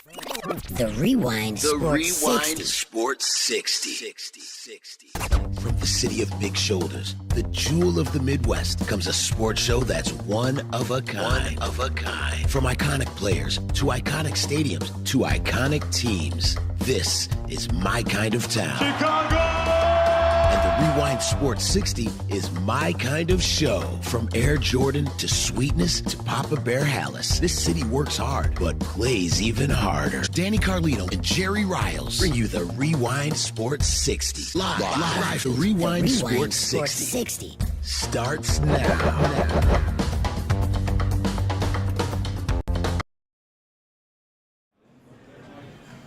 The Rewind Sports 60. From the city of big shoulders, the jewel of the Midwest, comes a sports show that's one of a kind. From iconic players to iconic stadiums to iconic teams, this is my kind of town. Chicago! And the Rewind Sports 60 is my kind of show. From Air Jordan to Sweetness to Papa Bear Hallis, this city works hard, but plays even harder. Danny Carlino and Jerry Riles bring you the Rewind Sports 60. Live. The Rewind Sports 60 starts now.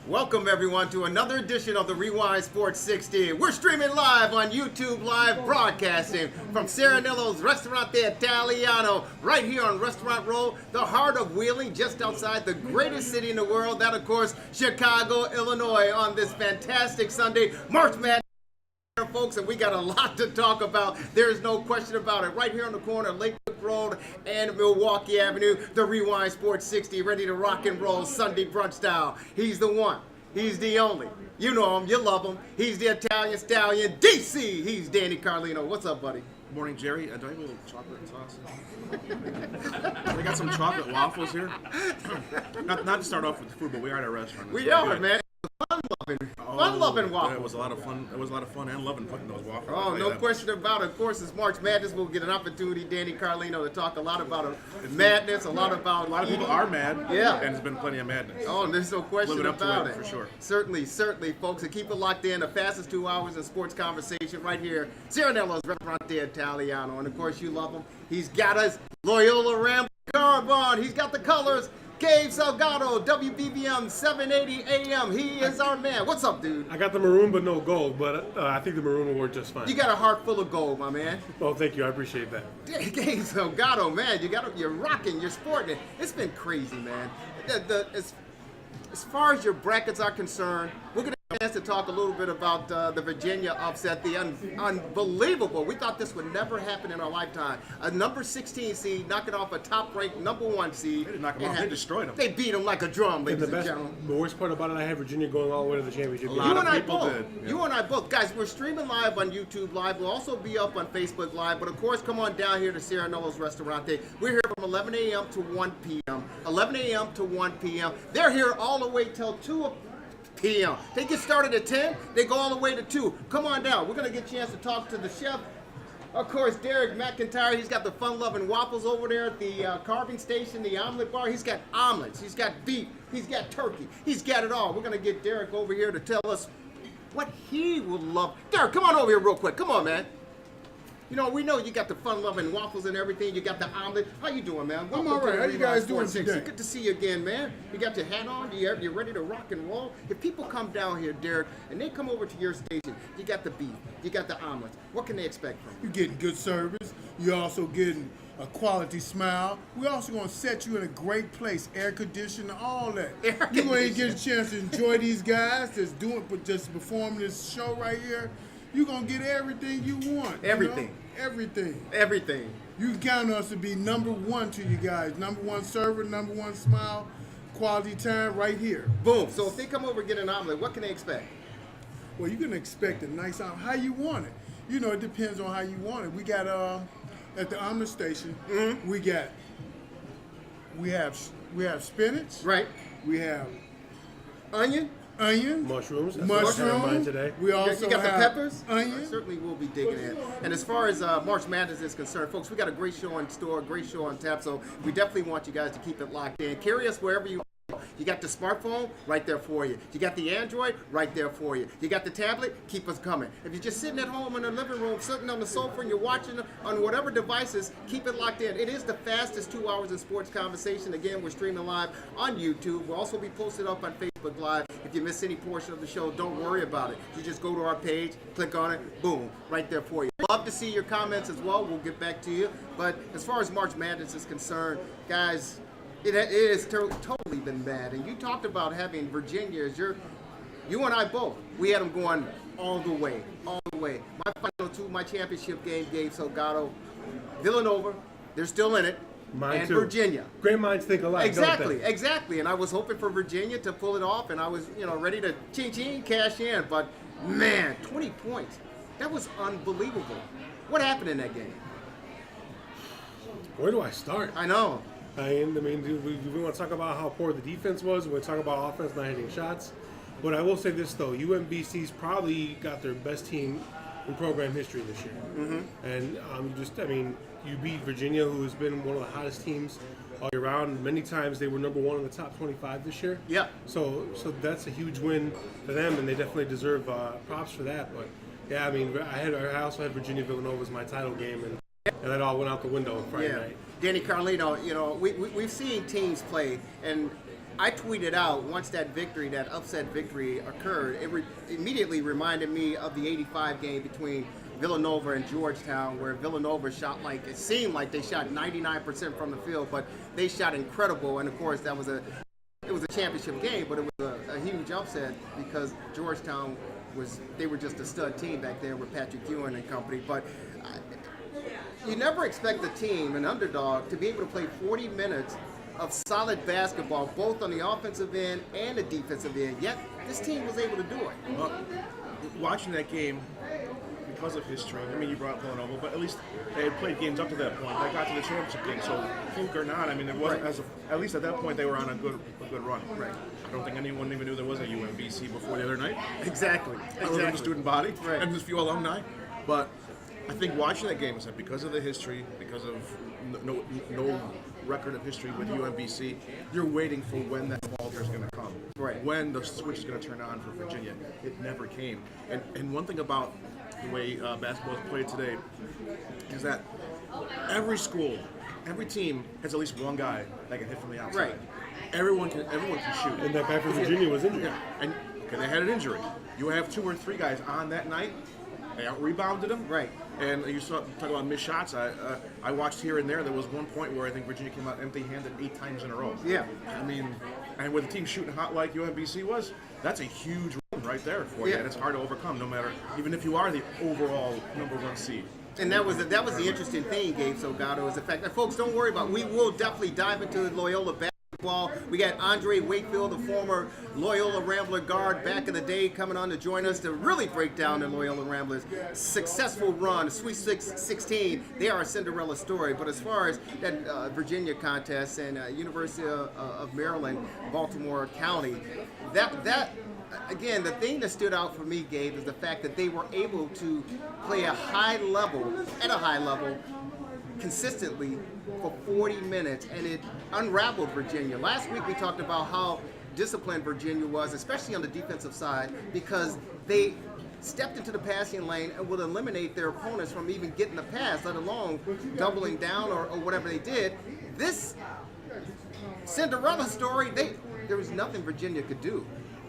Welcome, everyone, to another edition of the Rewind Sports 60. We're streaming live on YouTube Live, broadcasting from Saranello's Ristorante Italiano, right here on Restaurant Row, the heart of Wheeling, just outside the greatest city in the world, that, of course, Chicago, Illinois, on this fantastic Sunday, March Madness. Folks, and we got a lot to talk about. There's no question about it. Right here on the corner of Lakewood Road and Milwaukee Avenue, the Rewind Sports 60, ready to rock and roll Sunday brunch style. He's the one. He's the only. You know him. You love him. He's the Italian stallion, DC. He's Danny Carlino. What's up, buddy? Good morning, Jerry. Do I have a little chocolate sauce? We got some chocolate waffles here. Not to start off with the food, but we are at a restaurant. We are, man. Fun-loving waffles. It was a lot of fun. It was a lot of fun and loving putting those waffles. Oh, no question about it. Of course, it's March Madness. We'll get an opportunity, Danny Carlino, to talk a lot about madness, a lot of people are mad. Yeah. And there's been plenty of madness. Oh, there's no question about it. For sure. Certainly, folks. And keep it locked in. The fastest 2 hours in sports conversation right here. Saranello's Ristorante Italiano. And, of course, you love him. He's got us Loyola Rambler Carbon. He's got the colors. Gabe Salgado, WBBM 780 AM. He is our man. What's up, dude? I got the maroon, but no gold. But I think the maroon will work just fine. You got a heart full of gold, my man. Oh, thank you. I appreciate that. Gabe Salgado, man, you're rocking, you're sporting it. It's been crazy, man. As far as your brackets are concerned, we're going to have a chance to talk a little bit about the Virginia upset, the unbelievable. We thought this would never happen in our lifetime. A number 16 seed knocking off a top-ranked number 1 seed. They didn't knock them off. They destroyed them. They beat them like a drum, ladies and gentlemen. The worst part about it, I had Virginia going all the way to the championship. You and I both. Guys, we're streaming live on YouTube Live. We'll also be up on Facebook Live. But, of course, come on down here to Saranello's Ristorante. We're here from 11 a.m. to 1 p.m. 11 a.m. to 1 p.m. They're here all the way till 2 p.m. They get started at 10. They go all the way to 2. Come on down. We're going to get a chance to talk to the chef. Of course, Derek McIntyre. He's got the fun-loving waffles over there at the carving station, the omelet bar. He's got omelets. He's got beef. He's got turkey. He's got it all. We're going to get Derek over here to tell us what he would love. Derek, come on over here real quick. Come on, man. You know, we know you got the fun-loving waffles and everything. You got the omelet. How you doing, man? I'm all right. How you guys doing today? Good to see you again, man. You got your hat on. You're ready to rock and roll. If people come down here, Derek, and they come over to your station, you got the beef. You got the omelets. What can they expect from you? You're getting good service. You're also getting a quality smile. We're also going to set you in a great place, air conditioning, all that. You're going to get a chance to enjoy these guys just performing this show right here. You're going to get everything you want. Everything. You know? Everything. Everything. You can count on us to be number 1 to you guys. Number 1 server, number 1 smile, quality time right here. Boom. So if they come over and get an omelet, what can they expect? Well, you're going to expect a nice omelet. How you want it. You know, it depends on how you want it. We got, at the omelet station, we have spinach. Right. We have onion. Mushrooms. Today. We also you got the have peppers. Onion. Certainly will be digging in. And as far as March Madness is concerned, folks, we got a great show in store, great show on tap. So we definitely want you guys to keep it locked in. Carry us wherever you. You got the smartphone, right there for you. You got the Android, right there for you. You got the tablet, keep us coming. If you're just sitting at home in the living room, sitting on the sofa, and you're watching on whatever devices, keep it locked in. It is the fastest 2 hours in sports conversation. Again, we're streaming live on YouTube. We'll also be posted up on Facebook Live. If you miss any portion of the show, don't worry about it. You just go to our page, click on it, boom, right there for you. Love to see your comments as well. We'll get back to you. But as far as March Madness is concerned, guys, it has totally been bad. And you talked about having Virginia as you and I both. We had them going all the way. My final 2, my championship game, Gabe Salgado, Villanova, they're still in it. Mine and too. Virginia. Great minds think alike. Exactly, don't they? exactly. And I was hoping for Virginia to pull it off, and I was, ready to ching cash in. But man, 20 points. That was unbelievable. What happened in that game? Where do I start? I know. Do we want to talk about how poor the defense was? We want to talk about offense not hitting shots. But I will say this, though. UMBC's probably got their best team in program history this year. Mm-hmm. And you beat Virginia, who has been one of the hottest teams all year round. Many times they were number one in the top 25 this year. Yeah. So that's a huge win for them, and they definitely deserve props for that. But yeah, I also had Virginia Villanova as my title game, and that all went out the window Friday night. Danny Carlino, we've seen teams play, and I tweeted out once that upset victory occurred, it immediately reminded me of the 85 game between Villanova and Georgetown, where Villanova it seemed like they shot 99% from the field, but they shot incredible, and of course it was a championship game, but it was a huge upset because Georgetown they were just a stud team back there with Patrick Ewing and company, but you never expect a team, an underdog, to be able to play 40 minutes of solid basketball, both on the offensive end and the defensive end. Yet, this team was able to do it. Well, watching that game, because of history, you brought up Villanova, but at least they had played games up to that point. They got to the championship game, so fluke or not, there wasn't, at least at that point, they were on a good run. Right. I don't think anyone even knew there was a UMBC before the other night. Exactly. Other than the student body and just a few alumni. But I think watching that game, I said, because of the history, because of no record of history with UMBC, you're waiting for when that falter is going to come. Right. When the switch is going to turn on for Virginia. It never came. And one thing about the way basketball is played today is that every school, every team has at least one guy that can hit from the outside. Right. Everyone can shoot. And that guy from Virginia was injured. Yeah. And they had an injury. You have 2 or 3 guys on that night. They out-rebounded him. Right. And you talk about missed shots. I watched here and there. There was one point where I think Virginia came out empty-handed 8 times in a row. Yeah. And with the team shooting hot like UMBC was, that's a huge run right there for you. And it's hard to overcome, no matter, even if you are the overall #1 seed. And that was the interesting thing, Gabe Salgado, is the fact that, folks, don't worry about it. We will definitely dive into the Loyola basketball. We got Andre Wakefield, the former Loyola Rambler guard back in the day, coming on to join us to really break down the Loyola Ramblers' successful run, Sweet 16. They are a Cinderella story. But as far as that Virginia contest and University of Maryland, Baltimore County, that again, the thing that stood out for me, Gabe, is the fact that they were able to play at a high level, consistently for 40 minutes, and it unraveled Virginia. Last week we talked about how disciplined Virginia was, especially on the defensive side, because they stepped into the passing lane and would eliminate their opponents from even getting the pass, let alone doubling down or whatever they did. This Cinderella story, there was nothing Virginia could do.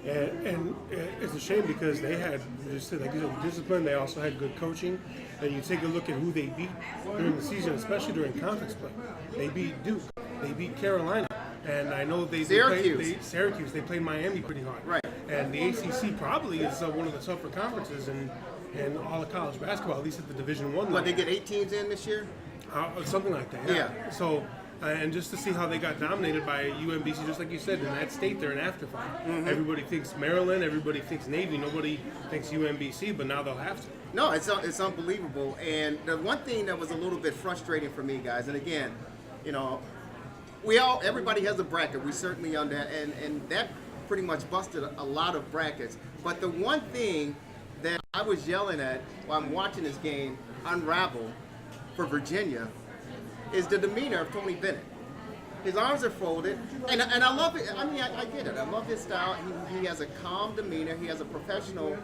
And it's a shame because they had, like you said, discipline. They also had good coaching. And you take a look at who they beat during the season, especially during conference play. They beat Duke. They beat Carolina. And I know they Syracuse. They played Miami pretty hard. Right. And the ACC probably is one of the tougher conferences in all of college basketball, at least at the Division I level. What, they get 8 teams in this year? Something like that. Yeah. So. And just to see how they got dominated by UMBC, just like you said, in that state, they're an afterthought. Mm-hmm. Everybody thinks Maryland, everybody thinks Navy, nobody thinks UMBC, but now they'll have to. No, it's unbelievable. And the one thing that was a little bit frustrating for me, guys, and again, everybody has a bracket. We certainly on that, and that pretty much busted a lot of brackets. But the one thing that I was yelling at while I'm watching this game unravel for Virginia is the demeanor of Tony Bennett. His arms are folded, and I love it. I get it. I love his style. He has a calm demeanor. He has a professional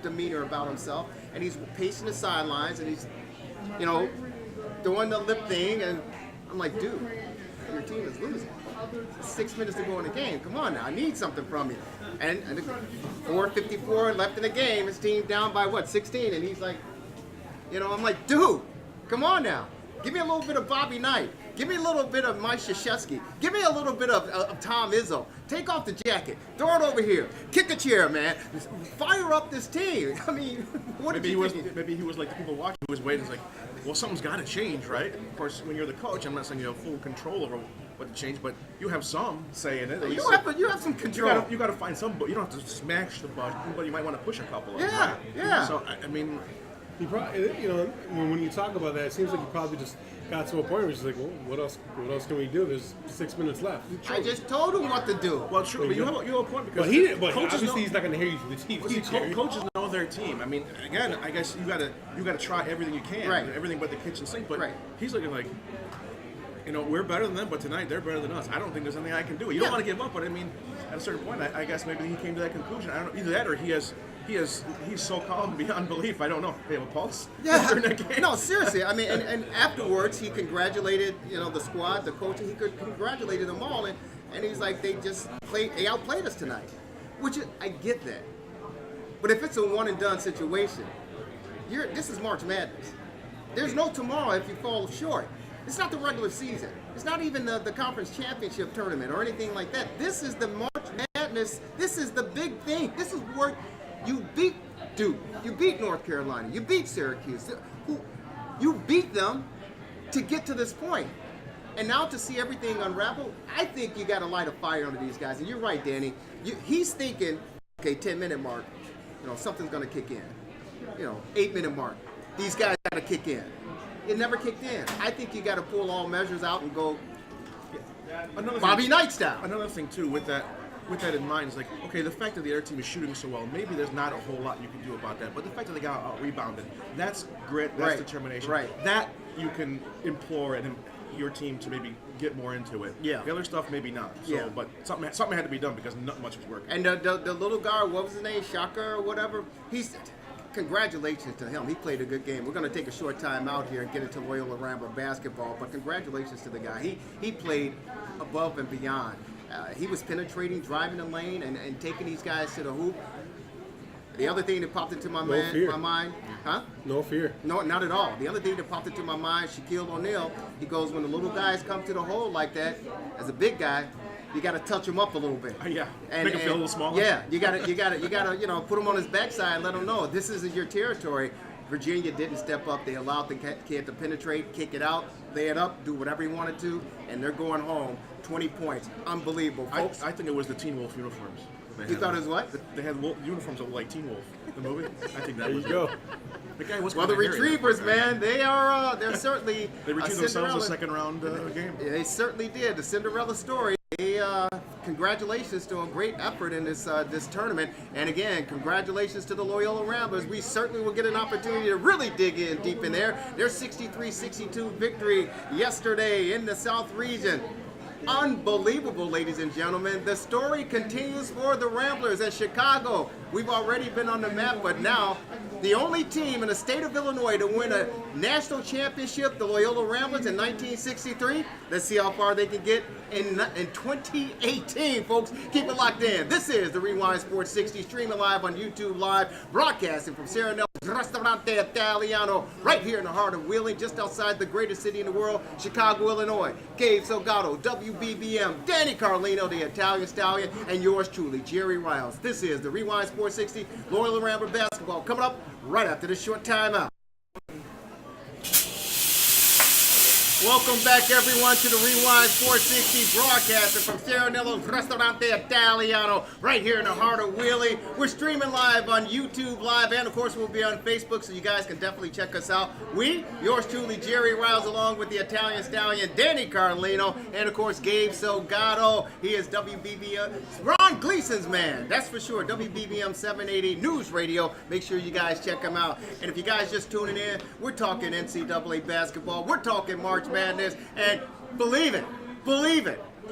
demeanor about himself, and he's pacing the sidelines, and he's, doing the lip thing, and I'm like, dude, your team is losing. 6 minutes to go in the game. Come on now, I need something from you. And 4:54 left in the game. His team down by 16, and he's like, I'm like, dude, come on now. Give me a little bit of Bobby Knight. Give me a little bit of Mike Krzyzewski. Give me a little bit of Tom Izzo. Take off the jacket. Throw it over here. Kick a chair, man. Fire up this team. What maybe he was like the people watching who was waiting. It's like, well, something's got to change, right? Of course, when you're the coach, I'm not saying you have full control over what to change, but you have some say in it. You have some control. You got to find some, but you don't have to smash the button, but you might want to push a couple of them. Yeah, Right? yeah. So, I mean, You probably, when you talk about that, it seems like you probably just got to a point where it's like, well, what else can we do? There's 6 minutes left. I just told him what to do. well, true, but you have a point because But coaches obviously know, he's not going to hear you through the TV. well, see, coaches know their team. I mean, again, I guess you got to try everything you can, Right. everything but the kitchen sink. But Right. he's looking like, we're better than them, but tonight they're better than us. I don't think there's anything I can do. You don't want to give up, but I mean, at a certain point, I guess maybe he came to that conclusion. I don't know, either that or he's so calm beyond belief. I don't know. They have a pulse. During that game. No, seriously. I mean, and afterwards he congratulated, the squad, the coach, and he congratulated them all, and he's like, they outplayed us tonight, which I get that. But if it's a one and done situation, this is March Madness. There's no tomorrow if you fall short. It's not the regular season. It's not even the conference championship tournament or anything like that. This is the March Madness. This is the big thing. This is where you beat Duke. You beat North Carolina. You beat Syracuse. You beat them to get to this point. And now to see everything unravel, I think you got to light a fire under these guys. And you're right, Danny. He's thinking, okay, 10-minute mark, something's going to kick in. 8-minute mark. These guys got to kick in. It never kicked in. I think you got to pull all measures out and go Bobby Knight style. Another thing too, with that in mind, is like, okay, the fact that the other team is shooting so well, maybe there's not a whole lot you can do about that. But the fact that they got out rebounded, that's grit, that's determination. Right. That you can implore your team to maybe get more into it. Yeah. The other stuff, maybe not. So, Yeah. But something had to be done because not much was working. And the little guy, what was his name, Shaka or whatever, congratulations to him. He played a good game. We're going to take a short time out here and get into Loyola Rambler basketball, but congratulations to the guy. He played above and beyond. He was penetrating, driving the lane, and taking these guys to the hoop. The other thing that popped into my mind, huh? No fear. No, not at all. The other thing that popped into my mind, Shaquille O'Neal, he goes, when the little guys come to the hole like that, as a big guy, you got to touch him up a little bit. Yeah, make him feel a little smaller. Yeah, you got to, put him on his backside and let him know this isn't your territory. Virginia didn't step up. They allowed the kid to penetrate, kick it out, lay it up, do whatever he wanted to, and they're going home. 20 points. Unbelievable, folks. I think it was the Teen Wolf uniforms. You thought it was what? They had uniforms of like Teen Wolf, the movie. I think that There was you go. The guy was Well, the Retrievers, man, they're certainly They retrieved themselves a second round game. Yeah, they certainly did. The Cinderella story. Congratulations to a great effort in this tournament. And again, congratulations to the Loyola Ramblers. We certainly will get an opportunity to really dig in deep in there. Their 63-62 victory yesterday in the South region. Unbelievable, ladies and gentlemen. The story continues for the Ramblers at Chicago. We've already been on the map, but now the only team in the state of Illinois to win a national championship, the Loyola Ramblers in 1963. Let's see how far they can get in 2018, folks. Keep it locked in. This is the Rewind Sports 60, streaming live on YouTube Live, broadcasting from Saranello Ristorante Italiano, right here in the heart of Wheeling, just outside the greatest city in the world, Chicago, Illinois. Gabe, Salgado, WBBM, Danny Carlino, the Italian Stallion, and yours truly, Jerry Riles. This is the Rewind Sports 60, Loyola Rambler basketball, coming up right after this short timeout. Welcome back, everyone, to the Rewind Sports 60 broadcasting from Saranello's Ristorante Italiano, right here in the heart of Wheeling. We're streaming live on YouTube Live, and of course, we'll be on Facebook, so you guys can definitely check us out. Yours truly, Jerry Riles, along with the Italian Stallion, Danny Carlino, and of course, Gabe Salgado. He is WBBM, Ron Gleason's man, that's for sure. WBBM 780 News Radio. Make sure you guys check him out. And if you guys just tuning in, we're talking NCAA basketball. We're talking March Madness, and believe it,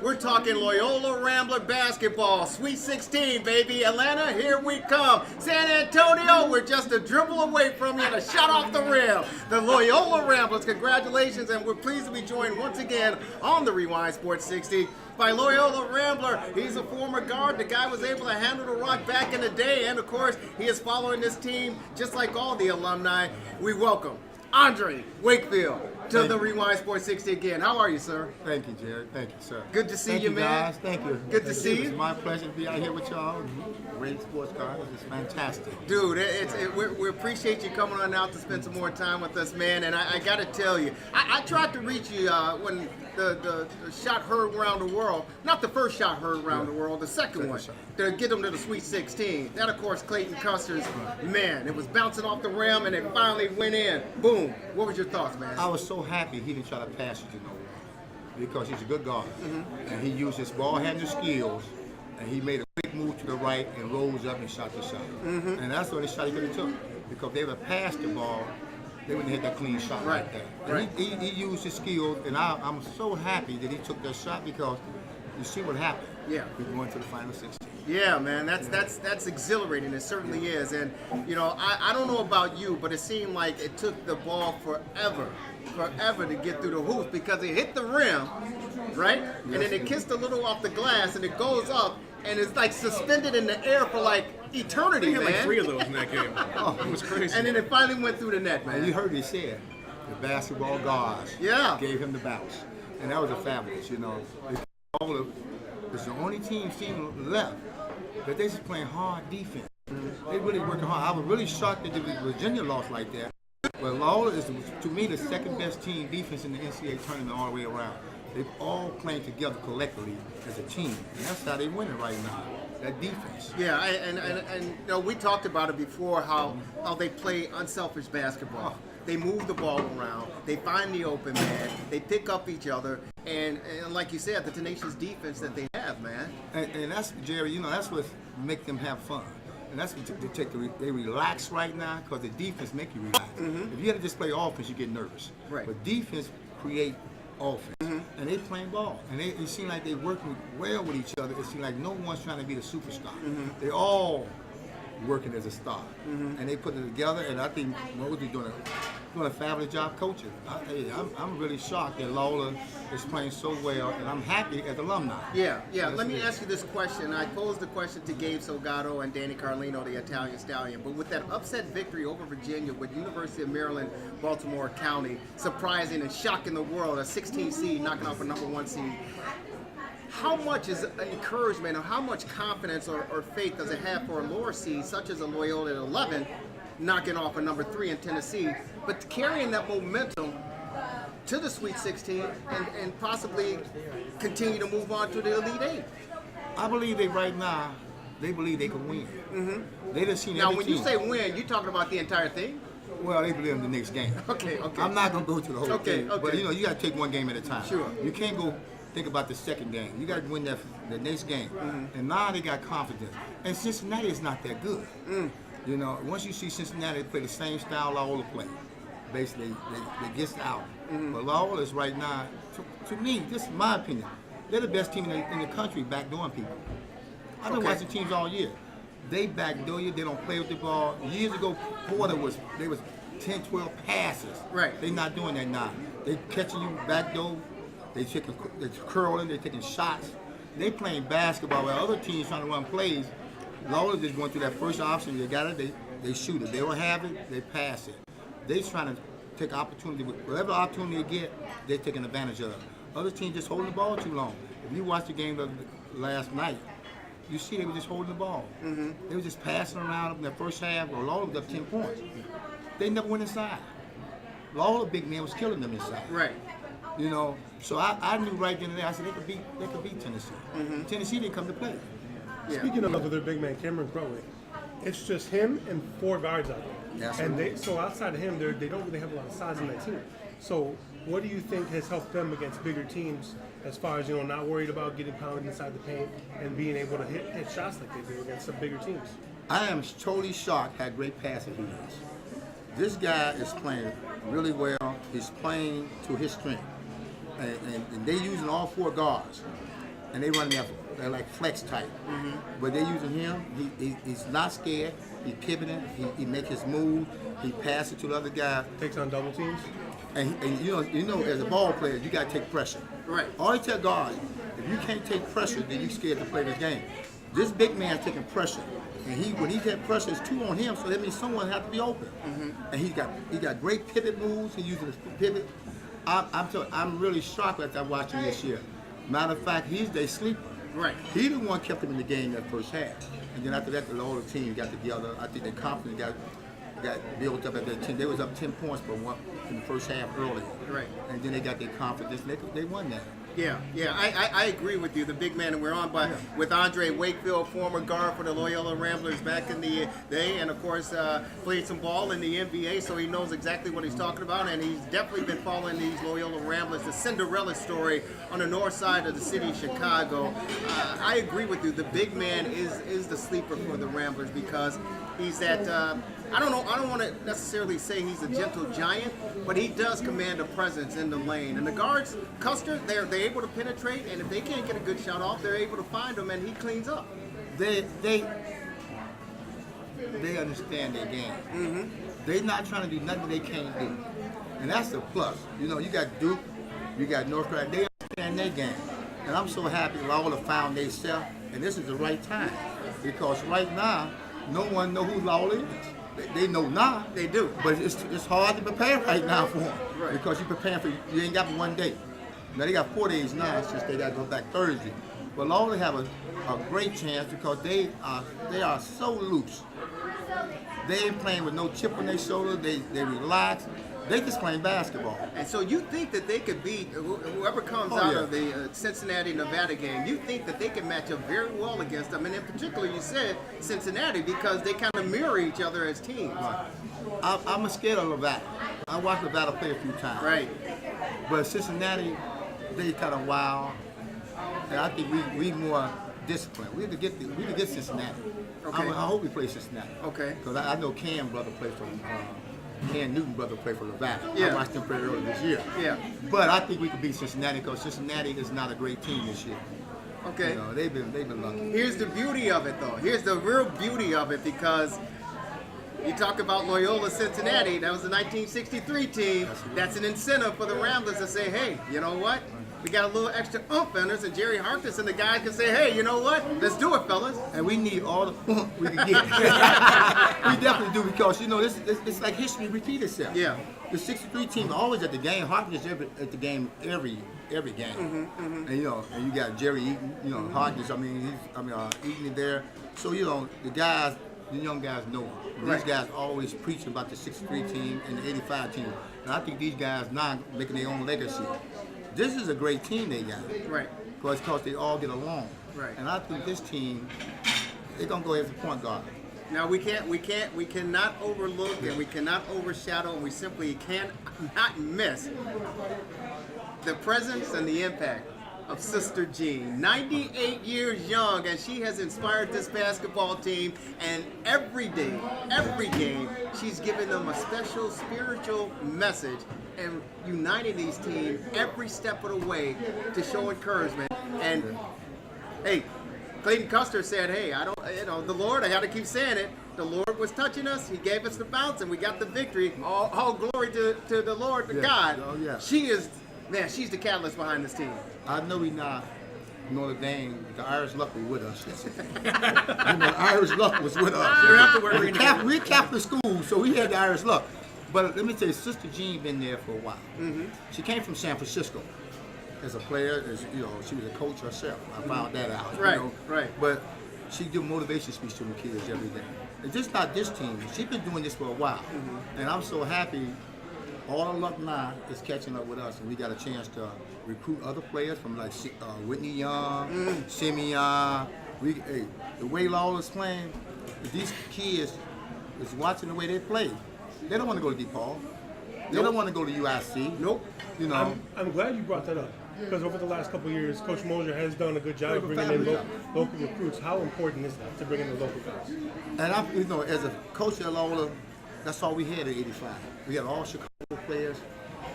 we're talking Loyola Rambler basketball, Sweet 16, baby. Atlanta, here we come. San Antonio, we're just a dribble away from you and a shot off the rim. The Loyola Ramblers, congratulations, and we're pleased to be joined once again on the Rewind Sports 60 by Loyola Rambler. He's a former guard. The guy was able to handle the rock back in the day, and of course, he is following this team just like all the alumni. We welcome Andre Wakefield. to the Rewind Sports 60 again. How are you, sir? Thank you, Jerry. Thank you, sir. Good to see Thank you, man. Guys. Thank you. Good to see you. It's my pleasure to be out here with y'all. Great sports cars. It's fantastic. Dude, we appreciate you coming on out to spend some more time with us, man. And I got to tell you, I tried to reach you when the shot heard around the world. Not the first shot heard around the world, the second one. Shot. To get them to the Sweet 16. That, of course, Clayton Custer's, man, it was bouncing off the rim and it finally went in. Boom. What was your thoughts, man? I was so happy he didn't try to pass it to no one because he's a good guard. And he used his ball handling skills and he made a quick move to the right and rose up and shot the shot. And that's the only shot he could have took because if they would have passed the ball, they wouldn't have hit that clean shot right there. And he used his skills, and I'm so happy that he took that shot because you see what happened. Yeah. We're going to the final 16. Yeah, man, that's exhilarating. It certainly is. And you know, I don't know about you, but it seemed like it took the ball forever to get through the hoops because it hit the rim, right? And then it kissed a little off the glass, and it goes up, and it's like suspended in the air for like eternity, We had man. like 3 of those in that game. It was crazy. And then it finally went through the net, man. And you heard he said the basketball guards gave him the bounce, and that was a fabulous. You know, it's the only team left that they just playing hard defense. They really working hard. I was really shocked that Virginia lost like that. But Loyola is, to me, the second best team defense in the NCAA tournament all the way around. They've all playing together collectively as a team, and that's how they winning right now. That defense. Yeah, and you know, we talked about it before how they play unselfish basketball. They move the ball around. They find the open man. They pick up each other, and like you said, the tenacious defense that they have, man. And that's, Jerry. You know, that's what make them have fun. And that's what they relax right now because the defense make you relax. If you had to just play offense, you get nervous. Right. But defense create offense, and they playing ball, and it seems like they working well with each other. It seems like no one's trying to be the superstar. They all working as a star, and they put it together. And I think Mosey doing a fabulous job coaching. I'm really shocked that Loyola is playing so well, and I'm happy as alumni. Yeah. Let me ask you this question. I posed the question to Gabe Salgado and Danny Carlino, the Italian Stallion. But with that upset victory over Virginia, with University of Maryland, Baltimore County surprising and shocking the world, a 16 seed knocking off a number 1 seed. How much is encouragement or how much confidence or faith does it have for a lower seed such as a Loyola at 11 knocking off a number 3 in Tennessee, but carrying that momentum to the Sweet 16 and possibly continue to move on to the Elite 8? I believe right now, they believe they can win. They just seen Now, every when team. you say win, you talking about the entire thing? Well, they believe in the next game. Okay. I'm not going to go to the whole thing. Okay. But, you know, you got to take one game at a time. Sure. You can't go think about the second game. You got to win the next game. And now they got confidence. And Cincinnati is not that good. You know, once you see Cincinnati play the same style Loyola play, basically they get out. But Loyola is right now, to me, this is my opinion, they're the best team in the country backdooring people. I've been watching teams all year. They backdoor you. They don't play with the ball. Years ago, Porter was 10, 12 passes. Right. They're not doing that now. They catching you backdoor. They're curling. They're taking shots. They playing basketball while other teams trying to run plays. Loyola just going through that first option. They got it. They shoot it. They don't have it. They pass it. They trying to take opportunity. Whatever opportunity they get, they're taking advantage of it. Other teams just holding the ball too long. If you watch the game last night, you see they were just holding the ball. They were just passing around in the first half. Loyola was up 10 points. They never went inside. Loyola big man was killing them inside. Right. You know, so I knew right then and there. I said they could beat Tennessee. Tennessee didn't come to play. Yeah. Speaking of their big man, Cameron Crowley, it's just him and 4 guards out there. Absolutely. And so outside of him, they don't really have a lot of size in that team. So what do you think has helped them against bigger teams as far as, you know, not worried about getting pounded inside the paint and being able to hit shots like they do against some bigger teams? I am totally shocked how great passer he is. This guy is playing really well. He's playing to his strength. And they're using all 4 guards. And they run they're like flex type. But they're using him. He's not scared. He's pivoting. He makes his move. He passes to the other guy. Takes on double teams? And you know, as a ball player, you got to take pressure. Right. Always tell guards, if you can't take pressure, then you're scared to play this game. This big man's taking pressure. And when he takes pressure, it's 2 on him, so that means someone has to be open. And he got great pivot moves. He uses his pivot. I'm really shocked after watching this year. Matter of fact, he's their sleeper. Right. He the one kept them in the game that first half. And then after that, the Loyola team got together. I think their confidence got built up at that 10. They was up 10 points for one in the first half early. Right. And then they got their confidence. They won that. Yeah, I agree with you. The big man that we're on, but with Andre Wakefield, former guard for the Loyola Ramblers back in the day, and of course played some ball in the NBA, so he knows exactly what he's talking about, and he's definitely been following these Loyola Ramblers, the Cinderella story on the north side of the city of Chicago. I agree with you. The big man is the sleeper for the Ramblers because he's that. I don't want to necessarily say he's a gentle giant, but he does command a presence in the lane. And the guards, Custer, they're able to penetrate, and if they can't get a good shot off, they're able to find him, and he cleans up. They understand their game. Mm-hmm. They're not trying to do nothing they can't do, and that's the plus. You know, you got Duke, you got North Carolina. They understand their game, and I'm so happy Loyola found themselves, and this is the right time because right now, no one knows who Loyola is. They know now. They do. But it's hard to prepare right now for them. Right. Because you're preparing for, you ain't got but 1 day. Now they got 4 days now, since they got to go back Thursday. But Loyola have a great chance because they are so loose. They ain't playing with no chip on their shoulder. They relax. They just playing basketball. And so you think that they could beat whoever comes out of the Cincinnati, Nevada game, you think that they can match up very well against them. And in particular, you said Cincinnati because they kind of mirror each other as teams. Right. I'm scared of Nevada. I watched Nevada play a few times. Right. But Cincinnati, they kind of wild. And I think we more disciplined. We need to get Cincinnati. Okay. I hope we play Cincinnati. Okay. Because I know Cam brother played for Cam Newton brother played for Nevada. Yeah. I watched them play earlier this year. Yeah. But I think we could beat Cincinnati because Cincinnati is not a great team this year. Okay. You know, they've been lucky. Here's the beauty of it, though. Here's the real beauty of it because you talk about Loyola Cincinnati. That was the 1963 team. That's an incentive for the Ramblers to say, hey, you know what? We got a little extra oomph in us, and Jerry Harkness and the guys can say, hey, you know what? Let's do it, fellas. And we need all the oomph we can get. We definitely do because, you know, it's like history repeat itself. Yeah. The 63 team always at the game. Harkness at the game every game. And, you know, and you got Jerry Eaton, you know, Harkness, Eaton is there. So, you know, the young guys know him. These guys always preach about the 63 team and the 85 team. And I think these guys now making their own legacy. This is a great team they got. Right. Because they all get along. Right. And I think this team, they're gonna go as a point guard. Now we cannot overlook and we cannot overshadow and we simply cannot miss the presence and the impact of Sister Jean. 98 years young, and she has inspired this basketball team, and every day, every game, she's giving them a special spiritual message and uniting these teams every step of the way to show encouragement. And hey, Clayton Custer said, hey, the Lord, I got to keep saying it, the Lord was touching us, he gave us the bounce, and we got the victory. All glory to the Lord, to God. Oh, yeah. She's the catalyst behind this team. I know we not Notre Dame, the Irish luck was with us. You know, Irish luck was with us. You don't have to worry. We're Catholic school, so we had the Irish luck. But let me tell you, Sister Jean been there for a while. Mm-hmm. She came from San Francisco as a player. She was a coach herself. I found that out. Right, you know? right. But she do motivation speech to the kids every day. It's just not this team. She's been doing this for a while, and I'm so happy. All the luck now is catching up with us, and we got a chance to recruit other players from like Whitney Young, Simeon. The way Lawler's playing, these kids is watching the way they play. They don't want to go to DePaul. They don't want to go to UIC. Nope. You know. I'm glad you brought that up because over the last couple of years, Coach Mosier has done a good job of bringing in local recruits. How important is that to bring in the local guys? And as a coach at Loyola, that's all we had at 85. We had all Chicago players,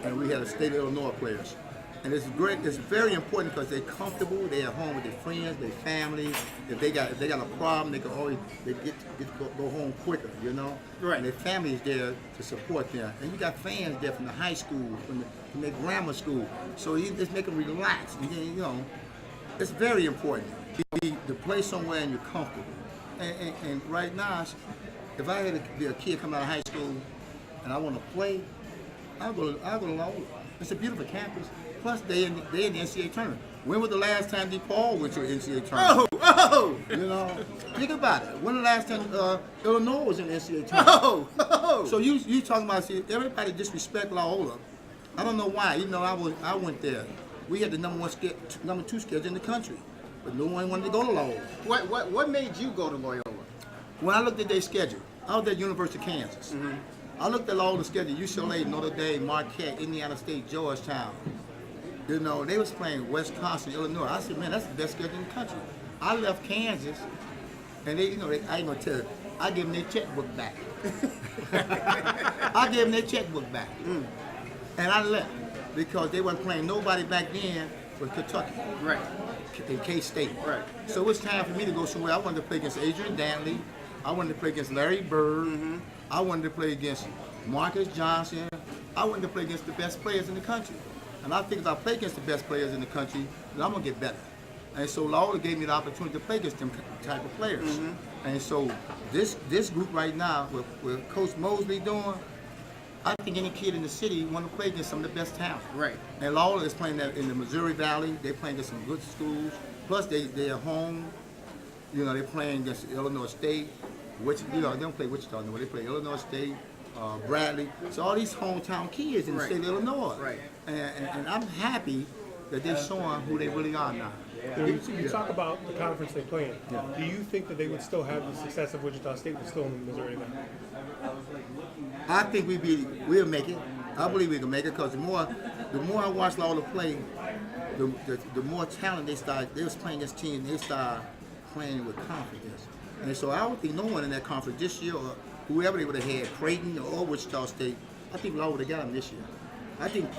and we had a state of Illinois players. And it's great. It's very important because they're comfortable. They're at home with their friends, their family. If they got a problem, they can always go home quicker. You know. Right. And their family is there to support them. And you got fans there from the high school, from the grammar school. So it's make them relax. You know, it's very important to play somewhere and you're comfortable. And right now, if I had to be a kid coming out of high school and I want to play, I'll go to Loyola. It's a beautiful campus. Plus, they in the NCAA tournament. When was the last time DePaul went to an NCAA tournament? Oh! You know, think about it. When the last time Illinois was in the NCAA tournament? Oh! So you talking about, see, everybody disrespect Loyola. I don't know why. Even though I went there, we had the number 2 schedule in the country, but no one wanted to go to Loyola. What made you go to Loyola? When I looked at their schedule, I was at University of Kansas. Mm-hmm. I looked at Lola's schedule: UCLA, Notre Dame, Marquette, Indiana State, Georgetown. You know, they was playing Wisconsin, Illinois. I said, man, that's the best schedule in the country. I left Kansas, and they, I ain't gonna tell you, I gave them their checkbook back. I gave them their checkbook back. And I left because they wasn't playing nobody back then but Kentucky. Right. In K-State. Right. So it was time for me to go somewhere. I wanted to play against Adrian Dantley. I wanted to play against Larry Bird. Mm-hmm. I wanted to play against Marcus Johnson. I wanted to play against the best players in the country. And I think if I play against the best players in the country, then I'm going to get better. And so Loyola gave me the opportunity to play against them type of players. Mm-hmm. And so this group right now, with Coach Mosley doing, I think any kid in the city want to play against some of the best talent. Right. And Loyola is playing that in the Missouri Valley. They're playing against some good schools. Plus, they're home. You know, they're playing against Illinois State. Which, you know, they don't play Wichita no more. They play Illinois State, Bradley. So all these hometown kids in the state of Illinois. Right. And I'm happy that they're showing who they really are now. You talk about the conference they play in. Yeah. Do you think that they would still have the success of Wichita State but still in the Missouri Valley? I think we'll make it. I believe we can make it because the more I watch Loyola play, the more talent they was playing this team, they start playing with confidence. And so I don't think no one in that conference this year or whoever they would have had, Creighton or Wichita State, I think Loyola would have got them this year. I think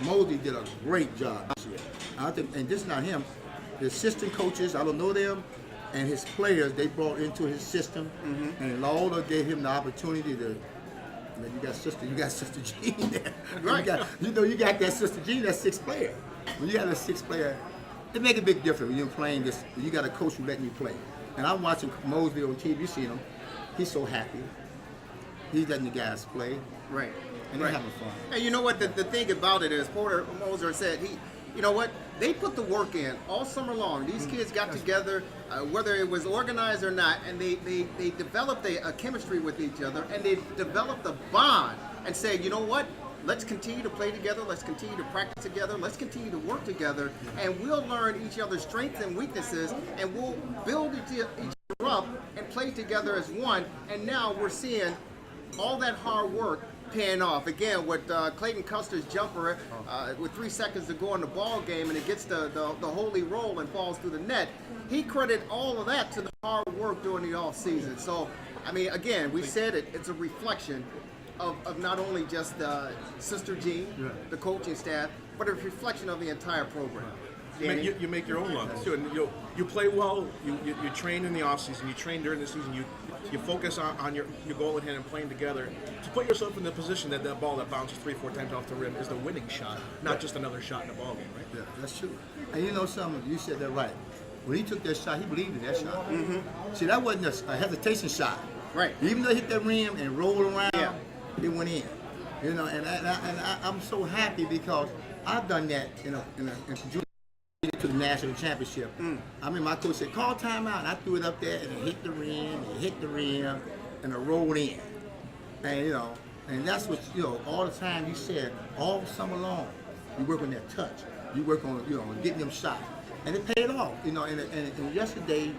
Mosley did a great job this year. I think, and this is not him. The assistant coaches, I don't know them, and his players, they brought into his system, and Loyola gave him the opportunity to. You got Sister Jean there. Right. You got that Sister Jean, that sixth player. When you got a sixth player, it make a big difference when you're playing this. You got a coach who letting you play. And I'm watching Mosley on TV. You seen him? He's so happy. He's letting the guys play. Right. And they're having fun. And you know what? The thing about it is, Porter Moser said you know what? They put the work in all summer long. These kids got together, whether it was organized or not, and they developed a chemistry with each other, and they developed a bond and say, you know what? Let's continue to play together. Let's continue to practice together. Let's continue to work together, and we'll learn each other's strengths and weaknesses, and we'll build each other up and play together as one. And now we're seeing all that hard work paying off. Again, with Clayton Custer's jumper with 3 seconds to go in the ball game, and it gets the holy roll and falls through the net. He credited all of that to the hard work during the off season. So, I mean, again, we said it's a reflection of not only just Sister Jean, the coaching staff, but a reflection of the entire program. You make your own luck too, and you play well. You train in the off season. You train during the season. You focus on your goal at hand and playing together to put yourself in the position that ball that bounces 3-4 times off the rim is the winning shot, not just another shot in the ball game, right? Yeah, that's true. And you know something? You said that right. When he took that shot, he believed in that shot. See, that wasn't a hesitation shot. Right. Even though he hit that rim and rolled around, it went in. You know, and I'm so happy because I've done that in junior to the national championship. I mean, my coach said, call timeout, and I threw it up there, and it hit the rim, and it rolled in. And, you know, and that's what, you know, all the time you said, all summer long, you work on that touch. You work on, you know, getting them shots. And it paid off, you know, and yesterday,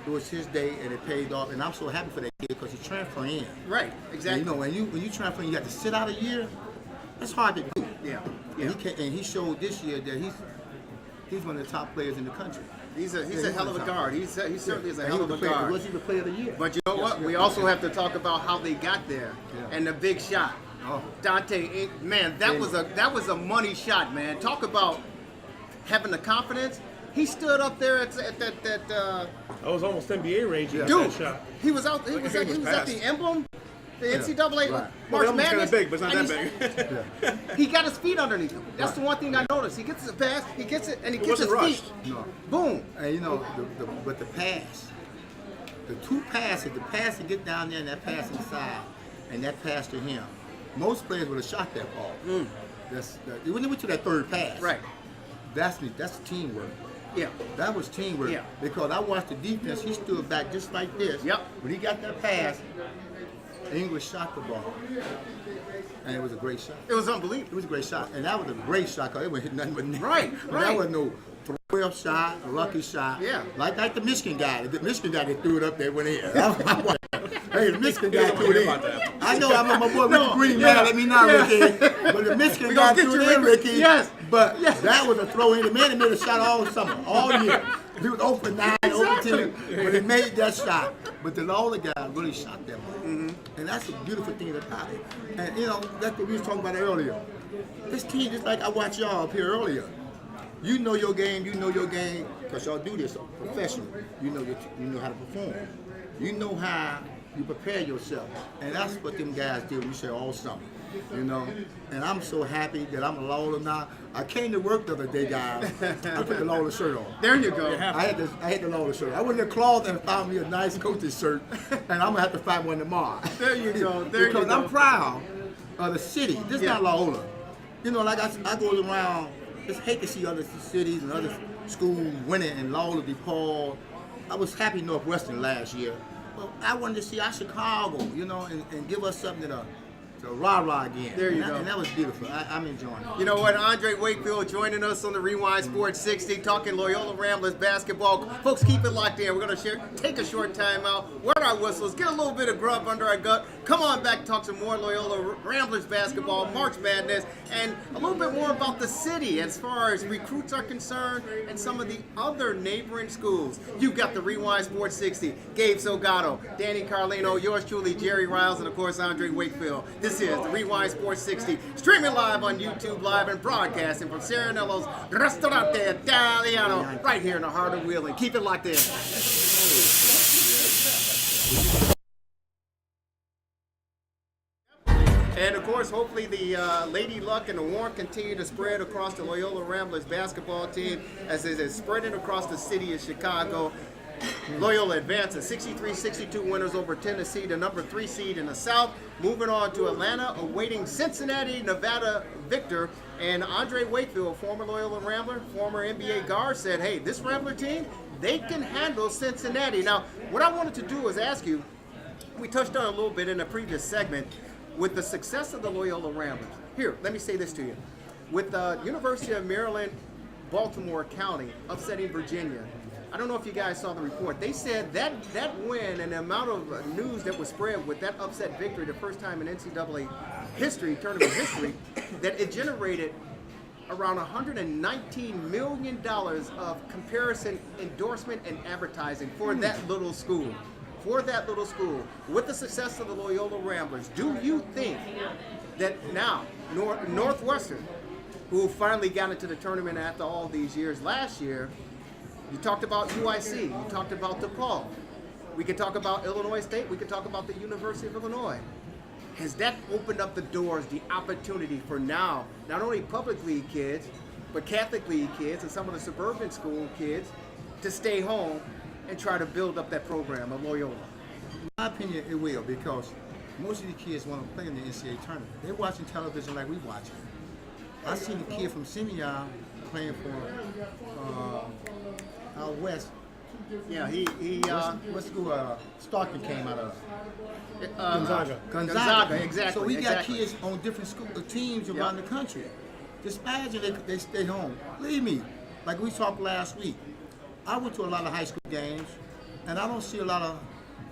it was his day, and it paid off, and I'm so happy for that kid because he transferred in. Right, exactly. And, you know, when you transfer in, you have to sit out a year. That's hard to do. Yeah. And he showed this year that he's one of the top players in the country. He's a hell of a guard. He certainly is a hell of a He guard. was even player of the year. But you know what? We also have to talk about how they got there and the big shot. Oh. Dante, man, that was a money shot, man. Talk about having the confidence. He stood up there at that. That was almost NBA range. Dude, that shot. he was out. He was at the emblem. The NCAA Right. March Madness. Kind of big, but it's not that big. He got his feet underneath him. That's the one thing I noticed. He gets his pass, he gets it, and he gets his wasn't feet. rushed. No. Boom. And you know, but the pass, the two passes, the pass to get down there and that pass inside, and that pass to him, most players would have shot that ball. when they went to that third pass. Right. That's teamwork. Yeah. That was teamwork. Yeah. Because I watched the defense. He stood back just like this. Yep. When he got that pass, English shot the ball, and it was a great shot. It was unbelievable. It was a great shot, and that was a great shot because it wouldn't hit nothing but net. Right. That was no throw-up shot, a lucky shot. Yeah. Like the Michigan guy. The Michigan guy that threw it up there went in. Hey, the Michigan guy threw it in. I know I'm my boy Ricky Green mad at me now, Ricky. But the Michigan guy threw it in, Ricky. Yes. But that was a throw in. The man that made a shot all summer, all year. He was 0 for 9, 0 for 10, but he made that shot. But the Loyola guy really shot that ball. And that's a beautiful thing about it. And, that's what we was talking about earlier. This team, just like I watched y'all up here earlier. You know your game, because y'all do this professionally. You know how to perform. You know how you prepare yourself. And that's what them guys did. We say all summer. And I'm so happy that I'm a Loyola now. I came to work the other day, guys. I put the Loyola shirt on. There you go. I had the Loyola shirt. I went to Claude and found me a nice coach's shirt, and I'm gonna have to find one tomorrow. There you go. Because I'm proud of the city. This is not Loyola. Like I go around. Just hate to see other cities and other schools winning, and Loyola DePaul. I was happy Northwestern last year, but I wanted to see our Chicago, and give us something to rah-rah again. There you go. And that was beautiful. I'm enjoying it. You know what? Andre Wakefield joining us on the Rewind Sports 60, talking Loyola Ramblers basketball. Folks, keep it locked in. We're going to take a short time out, wet our whistles, get a little bit of grub under our gut. Come on back, talk some more Loyola Ramblers basketball, March Madness, and a little bit more about the city as far as recruits are concerned and some of the other neighboring schools. You've got the Rewind Sports 60. Gabe Salgado, Danny Carlino, yours truly, Jerry Riles, and of course, Andre Wakefield. This is the Rewind Sports 60, streaming live on YouTube Live and broadcasting from Saranello's Ristorante Italiano, right here in the heart of Wheeling. Keep it locked in. And of course, hopefully the Lady Luck and the warmth continue to spread across the Loyola Ramblers basketball team as it is spreading across the city of Chicago. Loyola advances 63-62 winners over Tennessee, the number 3 seed in the South. Moving on to Atlanta, awaiting Cincinnati, Nevada victor. And Andre Wakefield, former Loyola Rambler, former NBA guard, said, hey, this Rambler team, they can handle Cincinnati. Now, what I wanted to do is ask you, we touched on a little bit in a previous segment, with the success of the Loyola Ramblers. Here, let me say this to you. With the University of Maryland, Baltimore County upsetting Virginia, I don't know if you guys saw the report. They said that win and the amount of news that was spread with that upset victory, the first time in NCAA history, tournament history, that it generated around $119 million of comparison endorsement and advertising for that little school. For that little school, with the success of the Loyola Ramblers, do you think that now Northwestern, who finally got into the tournament after all these years last year, you talked about UIC, you talked about DePaul, we could talk about Illinois State, we could talk about the University of Illinois. Has that opened up the doors, the opportunity for now, not only public league kids, but Catholic league kids and some of the suburban school kids to stay home and try to build up that program of Loyola? In my opinion, it will, because most of the kids want to play in the NCAA tournament. They're watching television like we watching. I seen a kid from Simeon playing for out west. Yeah, he what school? Stockton came out of. Gonzaga, exactly. So we got kids on different school teams around the country. Just imagine they stay home. Believe me, like we talked last week, I went to a lot of high school games, and I don't see a lot of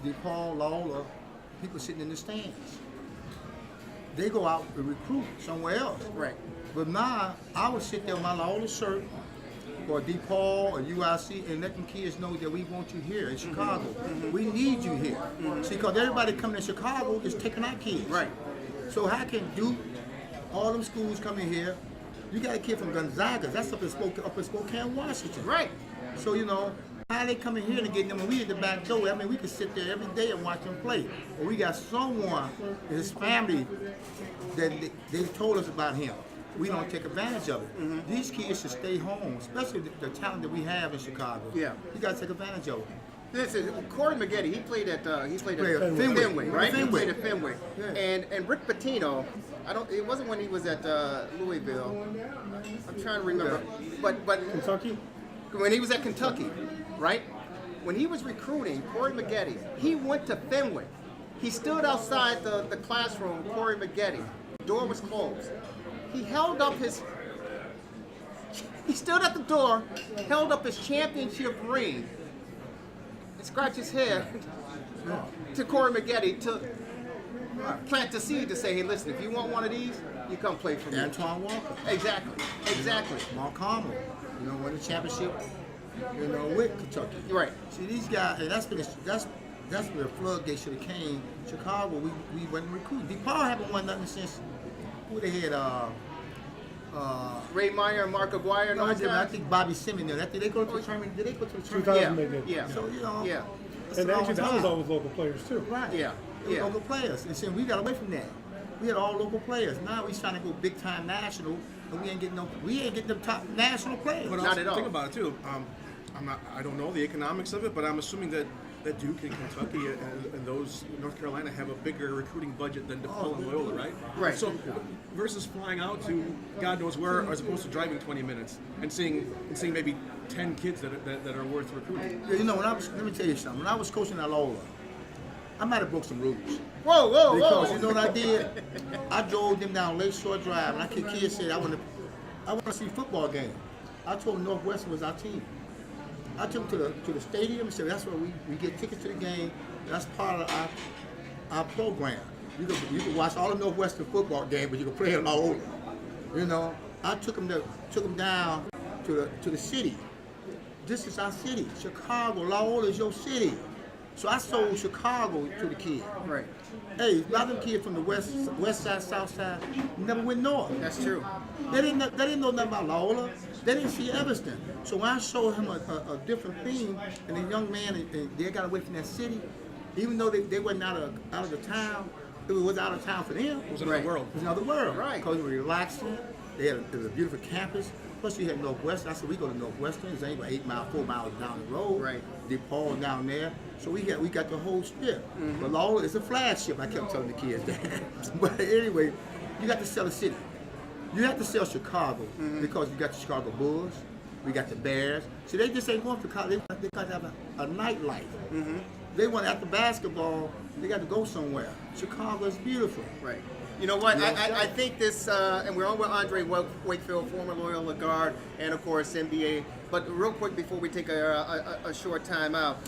DePaul, Loyola, people sitting in the stands. They go out and recruit somewhere else. Right. But now, I would sit there with my Loyola shirt, or DePaul, or UIC, and let them kids know that we want you here in Chicago. We need you here. See, because everybody coming to Chicago is taking our kids. Right. So how can Duke, all them schools coming here? You got a kid from Gonzaga, that's up in Spokane, Washington. Right. So, how they coming here to get them? When we at the back door, I mean, we could sit there every day and watch them play. But we got someone, his family, that they told us about him. We don't take advantage of it. These kids should stay home, especially the talent that we have in Chicago. Yeah. You got to take advantage of it. Listen, Corey Maggette, he played at Fenway. Fenway, right? He Fenway. played at Fenway. Yeah. And Rick Pitino, it wasn't when he was at Louisville. I'm trying to remember, but Kentucky? when he was at Kentucky, right? When he was recruiting Corey Maggette, he went to Fenway. He stood outside the classroom, Corey Maggette. The door was closed. He stood at the door, held up his championship ring, and scratched his head to Corey Maggette to plant the seed to say, hey, listen, if you want one of these, you come play for me. Antoine Walker. Exactly. Mark Harmon, won the championship, with Kentucky. Right. See, these guys, and that's where the floodgate should have came. Chicago, we wasn't recruiting. DePaul haven't won nothing since, who they had, Ray Meyer and Mark Aguirre and all those I guys? think Bobby Simmons there. Did they go to the tournament? 2000 they did. Yeah. So, Yeah. it's And a long actually, that time. was always local players, too. Right. Yeah. It was Yeah. local players. And so we got away from that. We had all local players. Now we trying to go big time national, and we ain't getting them top national players. But Not also, at all. think about it too. I don't know the economics of it, but I'm assuming that Duke and Kentucky and those North Carolina have a bigger recruiting budget than DePaul and Loyola, right? Right. So versus flying out to God knows where, as opposed to driving 20 minutes and seeing maybe 10 kids that are worth recruiting. Yeah, let me tell you something. When I was coaching at Loyola, I might have broke some rules. Whoa. Because you know what I did? I drove them down Lakeshore Drive, and kids said, I want to see a football game. I told them Northwestern was our team. I took them to the stadium and said, that's where we get tickets to the game. That's part of our program. You can watch all the Northwestern football games, but you can play at Loyola. I took them down to the city. This is our city. Chicago, Loyola is your city. So I sold Chicago to the kids. Right. Hey, a lot of them kids from the west side, south side never went north. That's true. They didn't know nothing about Loyola. They didn't see Evanston. So when I showed him a different thing, and the young man, and they got away from that city, even though they wasn't out of the town, it was out of town for them. It was another world. It was another world. Right. Because we were relaxing. It was a beautiful campus. Plus you had Northwestern. I said, we go to Northwestern. It's only about 4 miles down the road. Right. DePaul down there. So we got the whole strip. But Loyola is a flagship, I kept telling the kids that. But anyway, you got to sell the city. You have to sell Chicago because you got the Chicago Bulls, we got the Bears. See, they just ain't going for college. They got to have a nightlife. They want, after basketball, they got to go somewhere. Chicago is beautiful. Right. You know what? I think this, and we're on with Andre Wakefield, former Loyola guard, and of course NBA. But real quick before we take a short time out,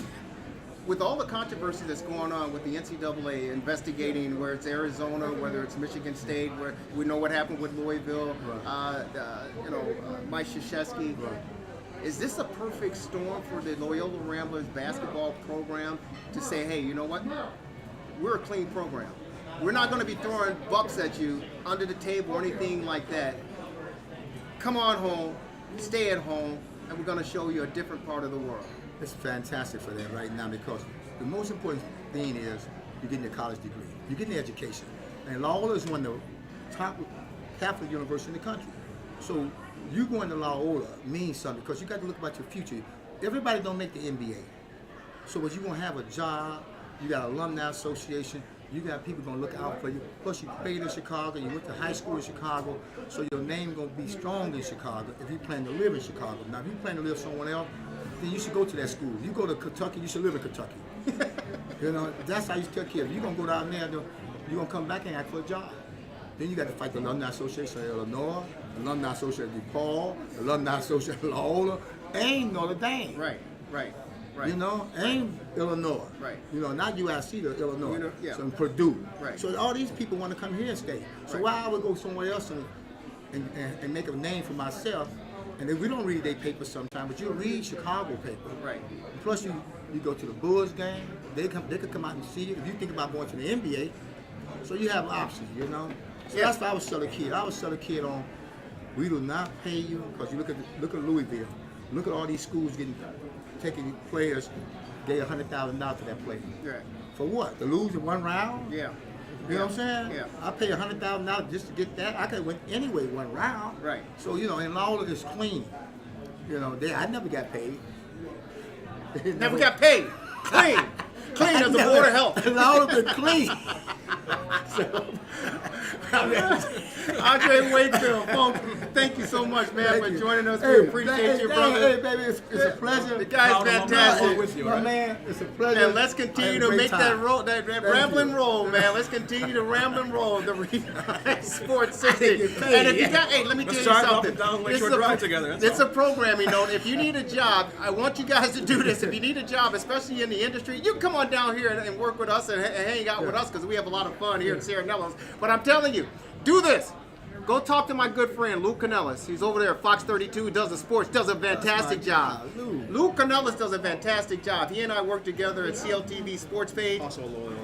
with all the controversy that's going on with the NCAA investigating, where it's Arizona, whether it's Michigan State, where we know what happened with Louisville, Mike Krzyzewski. Is this a perfect storm for the Loyola Ramblers basketball program to say, hey, you know what? We're a clean program. We're not going to be throwing bucks at you under the table or anything like that. Come on home, stay at home, and we're going to show you a different part of the world. It's fantastic for them right now because the most important thing is you're getting a college degree. You're getting the education. And Loyola is one of the top Catholic universities in the country. So you going to Loyola means something because you got to look about your future. Everybody don't make the NBA. So what you going to have a job, you got alumni association, you got people going to look out for you. Plus, you played in Chicago. You went to high school in Chicago. So your name going to be strong in Chicago if you plan to live in Chicago. Now, if you plan to live somewhere else, then you should go to that school. You go to Kentucky, you should live in Kentucky. That's how you tell kids. You're going to go down there, you're going to come back and ask for a job. Then you got to fight the Alumni Association of Illinois, Alumni Association of DePaul, Alumni Association of Loyola, and Notre Dame. Right. And Illinois. Right. Not USC to Illinois. Yeah. So in Purdue. Right. So all these people want to come here and stay. So Right. why I would go somewhere else and make a name for myself? And then we don't read their paper sometimes, but you read Chicago paper. Right. Plus you go to the Bulls game. They could come out and see you. If you think about going to the NBA, so you have options. So that's why I would sell a kid. I would sell a kid on. We do not pay you because you look at Louisville. Look at all these schools taking players, gave $100,000 to that player. Yeah. For what? To lose in one round? Yeah. You know what I'm saying? Yeah. I pay $100,000 just to get that. I could have went anyway one round. Right. So and Loyola is clean. I never got paid. Never got paid. Clean. Clean as a board of health. I would have been clean. Andre Wakefield, folks, thank you so much, man, for joining us. We appreciate you, brother. Hey, baby, it's a pleasure. The guy's fantastic. with you, My right? man, it's a pleasure. And let's continue to make that roll, that rambling roll, man. Let's continue to rambling roll the Riles Sports 60. And if you got, hey, let me tell you start off something. and down Lake This Shore is a- Drive together, that's It's all. a programming note. If you need a job, I want you guys to do this. If you need a job, especially in the industry, you can come on down here and work with us and hang out with us because we have a lot of fun here at Saranello's. But I'm telling you, do this. Go talk to my good friend Lou Canellis. He's over there at Fox 32, does the sports, does a fantastic job. Lou Canellis does a fantastic job. He and I work together at CLTV Sports Page. Also Loyola.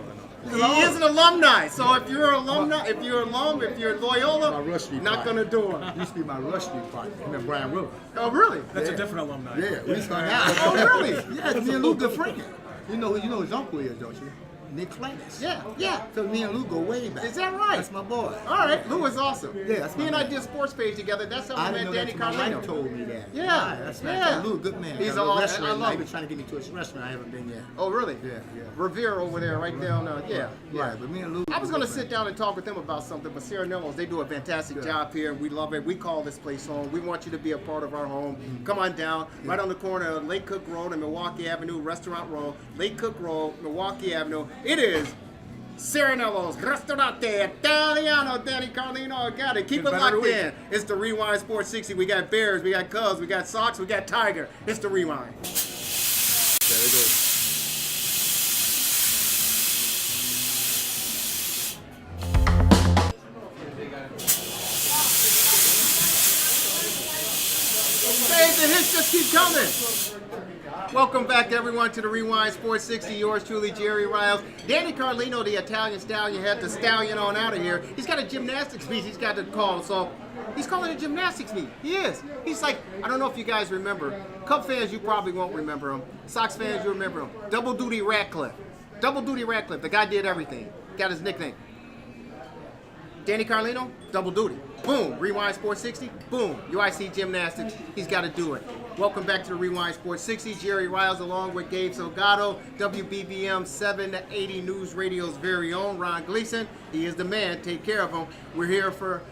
He is an alumni. So if you're an alumni, if you're Loyola, knock on the door. Used to be my rush street partner. Him and Brian River. Oh, really? That's a different alumni. Yeah, we hung out. Oh, really? Yeah, me and Lou good friends. You know his uncle is, don't you? Nick Clantis. Yeah. So me and Lou go way back. Is that right? That's my boy. All right, Lou is awesome. Yeah, that's he my and I man. did Sports Page together. That's how I we didn't met know Danny that till my wife Carlino. told me that. Yeah, That's yeah. Lou, good man. He's Got a all- restaurant. I love Now he him. been trying to get me to his restaurant. I haven't been yet. Oh, really? Yeah. Revere over there, right down. Yeah. Right, but me and Lou. I was going to sit down and talk with them about something, but Saranello's, they do a fantastic job here. We love it. We call this place home. We want you to be a part of our home. Come on down, right on the corner of Lake Cook Road and Milwaukee Avenue, Restaurant Row, Lake Cook Road, Milwaukee Avenue. It is Saranello's Ristorante Italiano. Danny Carlino, got it. Keep it locked in. It's the Rewind Sports 60. We got Bears, we got Cubs, we got Sox, we got Tiger. It's the Rewind. There we go. Hey, the hits just keep coming. Welcome back, everyone, to the Rewind Sports 60. Yours truly, Jerry Riles. Danny Carlino, the Italian stallion, had the stallion on out of here. He's got a gymnastics meet he's got to call, so he's calling it a gymnastics meet. He is. He's like, I don't know if you guys remember. Cub fans, you probably won't remember him. Sox fans, you remember him. Double Duty Ratcliffe. Double Duty Ratcliffe. The guy did everything. Got his nickname. Danny Carlino, double duty. Boom, Rewind Sports 60. Boom, UIC Gymnastics. He's got to do it. Welcome back to the Rewind Sports 60. Jerry Riles along with Gabe Salgado, WBBM 780 News Radio's very own Ron Gleason. He is the man. Take care of him. We're here for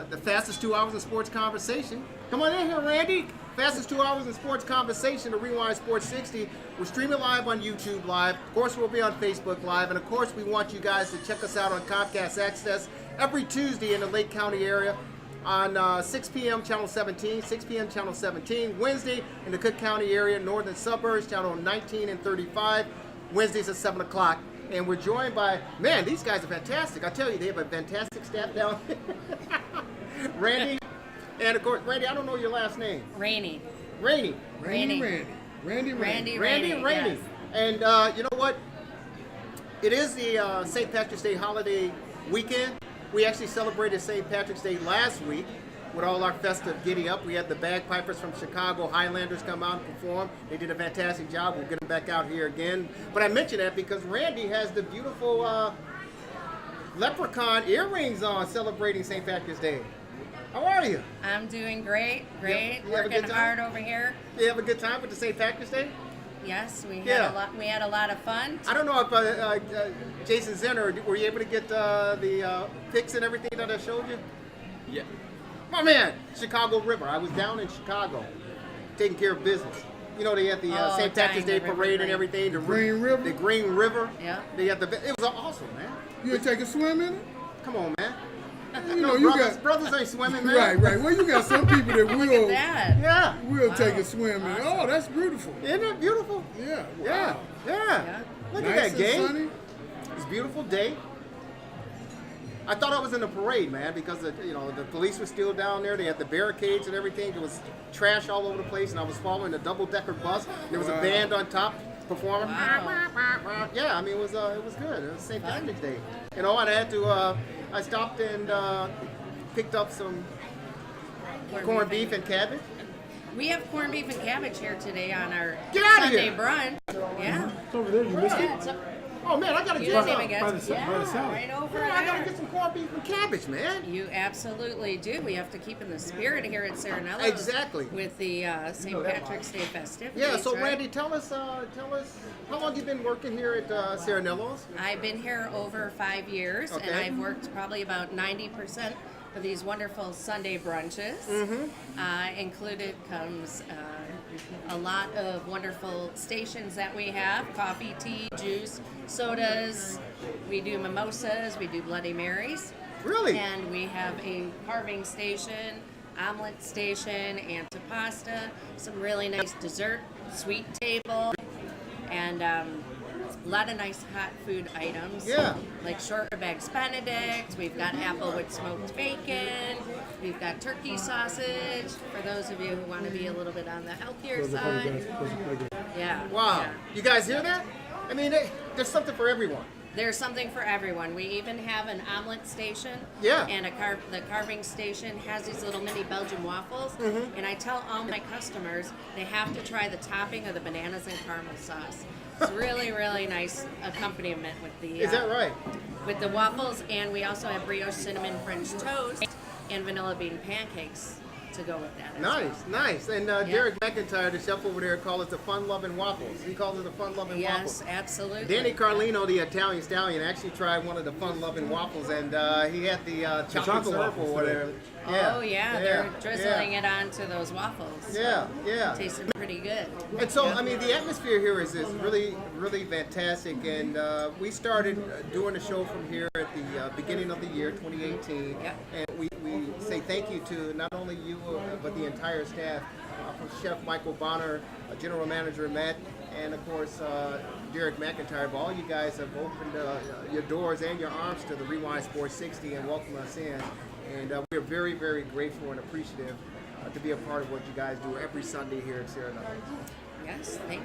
the fastest 2 hours of sports conversation. Come on in here, Randy. Fastest 2 hours in sports conversation, the Rewind Sports 60. We're streaming live on YouTube Live. Of course, we'll be on Facebook Live. And of course, we want you guys to check us out on Comcast Access every Tuesday in the Lake County area on 6 p.m. Channel 17, 6 p.m. Channel 17. Wednesday in the Cook County area, Northern Suburbs, Channel 19 and 35. Wednesdays at 7 o'clock. And we're joined by, man, these guys are fantastic. I tell you, they have a fantastic staff down here. Randy. And of course, Randy, I don't know your last name. Rainy. Randy. Randy. Randy. Yes. And you know what? It is the St. Patrick's Day holiday weekend. We actually celebrated St. Patrick's Day last week with all our festive giddy up. We had the bagpipers from Chicago Highlanders come out and perform. They did a fantastic job. We'll get them back out here again. But I mention that because Randy has the beautiful leprechaun earrings on celebrating St. Patrick's Day. How are you? I'm doing great. Great. You have a good Working time? hard over here. You have a good time with the St. Patrick's Day? Yes, we had Yeah. a lot. We had a lot of fun. I don't know if Jason Zenner, were you able to get the pics and everything that I showed you? Yeah. My man, Chicago River. I was down in Chicago, taking care of business. You know, they had the Oh, St. Patrick's Day dang, the river parade and parade. everything. The Green River? The Green River. Yeah. They had it was awesome, man. You ain't take a swim in it? Come on, man. You know, you brothers ain't swimming, man. right. Well, you got some people that Look at that. Yeah. will take a swim in it. Awesome. Oh, that's beautiful. Isn't it beautiful? Yeah. Yeah. Wow. Yeah. Look Nice at that, and Gabe. sunny. It's a beautiful day. I thought I was in the parade, man, because the police were still down there. They had the barricades and everything. There was trash all over the place, and I was following a double-decker bus. There was a band on top performing. Wow. Yeah, I mean it was good. It was St. Patrick's Day. You know, and I had to. I stopped and picked up some corned beef and cabbage. We have corned beef and cabbage here today on our Get outta Sunday here. brunch. Yeah. It's over there. You missed it. Yeah, Oh man, I gotta You get didn't some. even get by the salad. right over Man, I gotta there. get some corned beef and cabbage, man. You absolutely do. We have to keep in the spirit here at Saranello. Exactly. With the St. Patrick's Day festivities. Yeah. So right? Randy, tell us how long you been working here at Saranello's? I've been here over 5 years, and Okay. I've worked probably about 90% of these wonderful Sunday brunches. Included comes a lot of wonderful stations that we have: coffee, tea, juice, sodas. We do mimosas. We do Bloody Marys. Really? And we have a carving station, omelet station, antipasta, some really nice dessert, sweet table, and a lot of nice hot food items. Yeah. Like shortbread eggs Benedict. We've got apple with smoked bacon. We've got turkey sausage for those of you who want to be a little bit on the healthier Those are pretty side. good. Those are pretty good. Yeah. Wow. yeah. You guys hear that? I mean, there's something for everyone. There's something for everyone. We even have an omelet station. Yeah. And the carving station has these little mini Belgian waffles. And I tell all my customers they have to try the topping of the bananas and caramel sauce. It's really, really nice accompaniment with the. Is that right? With the waffles, and we also have brioche cinnamon French toast and vanilla bean pancakes to go with that. as well. Nice, nice. And Derek McIntyre, the chef over there, calls it the fun-loving waffles. He calls it the fun-loving waffles. Yes, absolutely. Danny Carlino, the Italian stallion, actually tried one of the fun-loving waffles, and he had the chocolate chocolate syrup waffles, or whatever. Oh yeah, they're drizzling it onto those waffles. Yeah, yeah. Tasting pretty good. And so, I mean, the atmosphere here is really, really fantastic. And we started doing the show from here at the beginning of the year, 2018. Yep. And we say thank you to not only you, but the entire staff, from Chef Michael Bonner, General Manager Matt, and of course, Derek McIntyre. But all you guys have opened your doors and your arms to the Rewind Sports 60 and welcomed us in. And we're very, very grateful and appreciative to be a part of what you guys do every Sunday here at Saranello. Yes, thank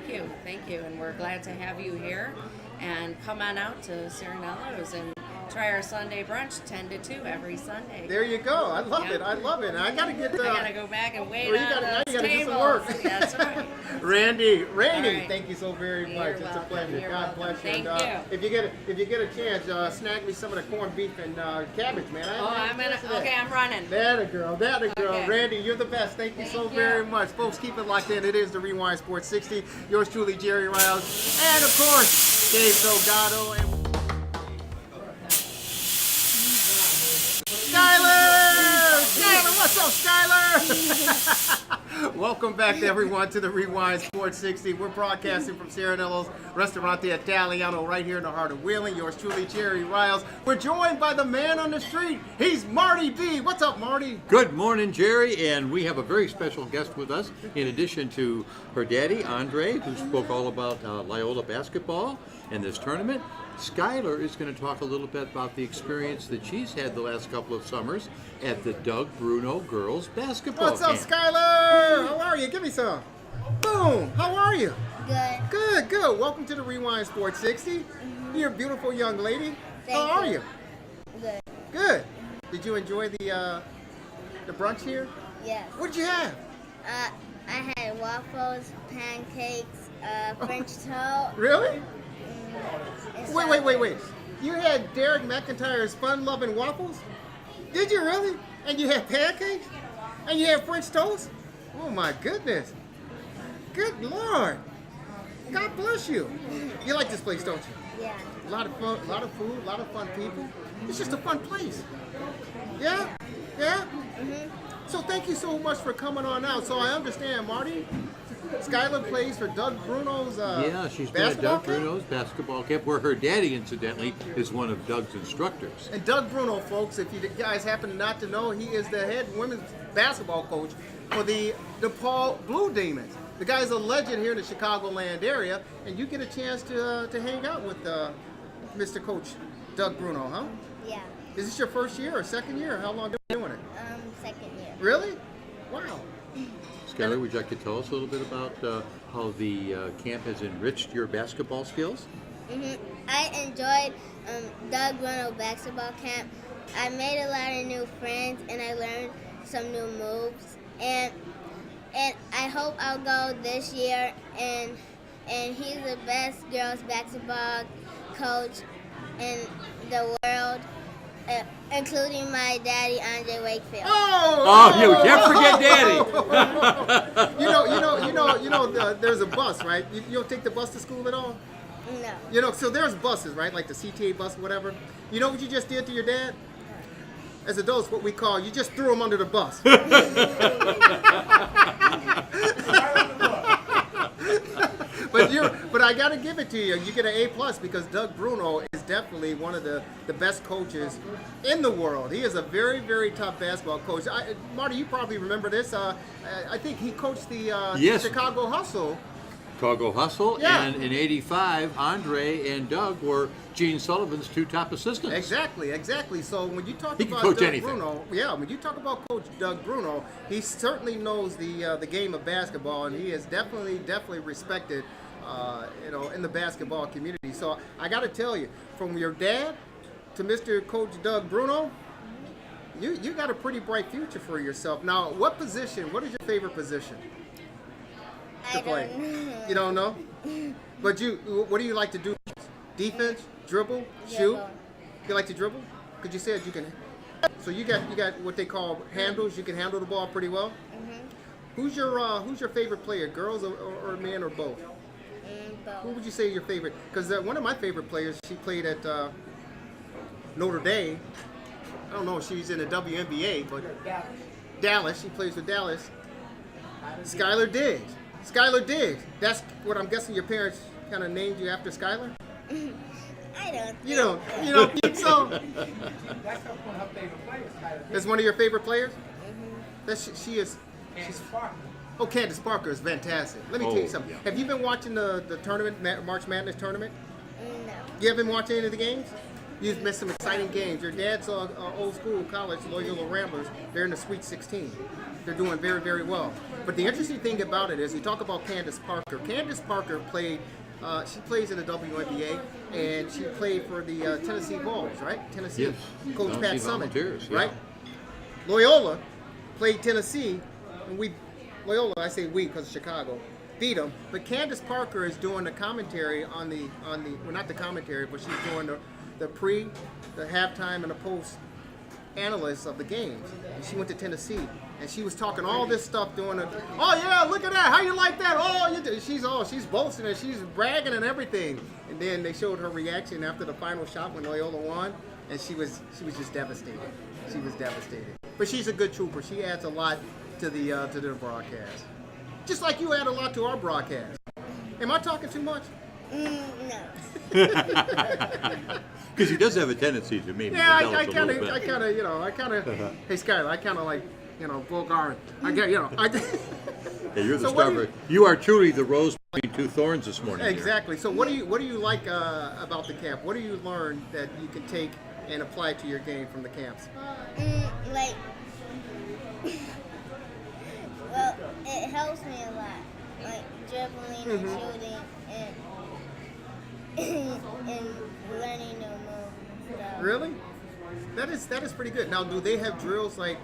you, and we're glad to have you here. And come on out to Saranello's and try our Sunday brunch, 10 to 2 every Sunday. There you go. I love Yeah. it. I love it. And I got to get I gotta go back and wait Well, on now those you gotta do tables. some work. That's right. Randy, All right. thank you so very You're much. It's a welcome. pleasure. You're God welcome. bless you. Thank And, if you get a chance, snag me some of the corned beef and cabbage, man. I'm running. That a girl. Okay. Randy, you're the best. Thank you so Thank you. very much. Folks, keep it locked in. It is the Rewind Sports 60. Yours truly, Jerry Riles. And, of course, Gabe Salgado. And Skyler, what's up, Skyler? Welcome back, everyone, to the Rewind Sports 60. We're broadcasting from Saranello's Ristorante Italiano right here in the heart of Wheeling. Yours truly, Jerry Riles. We're joined by the man on the street. He's Marty B. What's up, Marty? Good morning, Jerry, and we have a very special guest with us, in addition to her daddy, Andre, who spoke all about Loyola basketball and this tournament. Skylar is going to talk a little bit about the experience that she's had the last couple of summers at the Doug Bruno girls basketball What's up, camp. Skylar? How are you? Give me some. Boom. How are you? Good. Good. Welcome to the Rewind Sports 60. You're a beautiful young lady. How are you? Good. Good. Did you enjoy the brunch here? Yes. What did you have? I had waffles, pancakes, French toast. Really? and Wait. You had Derek McIntyre's fun-loving waffles? Did you really? And you had pancakes? And you had French toast? Oh my goodness. Good Lord. God bless you. You like this place, don't you? Yeah. A lot of fun, a lot of food, a lot of fun people. It's just a fun place. Yeah? Yeah? So thank you so much for coming on out. So I understand, Marty, Skylar plays for Doug Bruno's Yeah, she's been at basketball Doug camp? Bruno's basketball camp, where her daddy, incidentally, is one of Doug's instructors. And Doug Bruno, folks, if you guys happen not to know, he is the head women's basketball coach for the DePaul Blue Demons. The guy's a legend here in the Chicagoland area, and you get a chance to hang out with Mr. Coach Doug Bruno, huh? Yeah. Is this your first year or second year? How long have you been doing it? Second year. Really? Wow. Skylar, would you like to tell us a little bit about how the camp has enriched your basketball skills? I enjoyed Doug Bruno basketball camp. I made a lot of new friends and I learned some new moves. And I hope I'll go this year. And he's the best girls basketball coach in the world, including my daddy, Andre Wakefield. Oh, you can't forget Daddy. There's a bus, right? You don't take the bus to school at all? No. So there's buses, right? Like the CTA bus, whatever. You know what you just did to your dad? As adults, what we call, you just threw him under the bus. But I got to give it to you. You get an A+ because Doug Bruno is definitely one of the best coaches in the world. He is a very, very tough basketball coach. Marty, you probably remember this. I think he coached the Chicago Hustle. Chicago Hustle, Yeah. and in '85, Andre and Doug were Gene Sullivan's 2 top assistants. Exactly. So when you talk He can about coach Doug anything. Bruno, when you talk about Coach Doug Bruno, he certainly knows the game of basketball, and he is definitely respected, in the basketball community. So I got to tell you, from your dad to Mr. Coach Doug Bruno, you got a pretty bright future for yourself. Now, what is your favorite position to play? Don't know. You don't know? But what do you like to do? Defense, dribble, shoot? You like to dribble? Because you said you can. So you got what they call handles. You can handle the ball pretty well. Who's your favorite player? Girls or men or both? Who would you say is your favorite? Because one of my favorite players, she played at Notre Dame. I don't know if she's in the WNBA, but Dallas. She plays with Dallas. Skylar Diggs. That's what I'm guessing your parents kind of named you after Skylar? I don't. You don't think so? That's one of your favorite players? She's Candace Parker is fantastic. Let me tell you something. Yeah. Have you been watching the tournament, March Madness tournament? No. You haven't watched any of the games? You've missed some exciting games. Your dad's old school college, Loyola Ramblers. They're in the Sweet 16. They're doing very, very well. But the interesting thing about it is you talk about Candace Parker. Candace Parker played, she plays in the WNBA, and she played for the Tennessee Vols, right? Tennessee. Yes. Coach Tennessee Pat Summit, Volunteers, yeah. right? Loyola played Tennessee, and Loyola, I say we because of Chicago, beat them. But Candace Parker is doing the commentary on the well, not the commentary, but she's doing the pre, the halftime, and the post analysts of the games. And she went to Tennessee, and she was talking all this stuff, doing it. Oh yeah, look at that! How you like that? Oh, she's boasting and she's bragging and everything. And then they showed her reaction after the final shot when Loyola won, and she was just devastated. She was devastated. But she's a good trooper. She adds a lot to the broadcast. Just like you add a lot to our broadcast. Am I talking too much? No. Because he does have a tendency to maybe Yeah, develop I a kind little of, bit. hey Skylar, I kind of like, Bulgarian. Yeah, you're the So what star. do you- You are truly the rose between two thorns this morning. here. Exactly. So what do you like about the camp? What do you learn that you can take and apply to your game from the camps? Well, it helps me a lot, like dribbling and shooting and learning new moves and stuff. Really? That is pretty good. Now, do they have drills like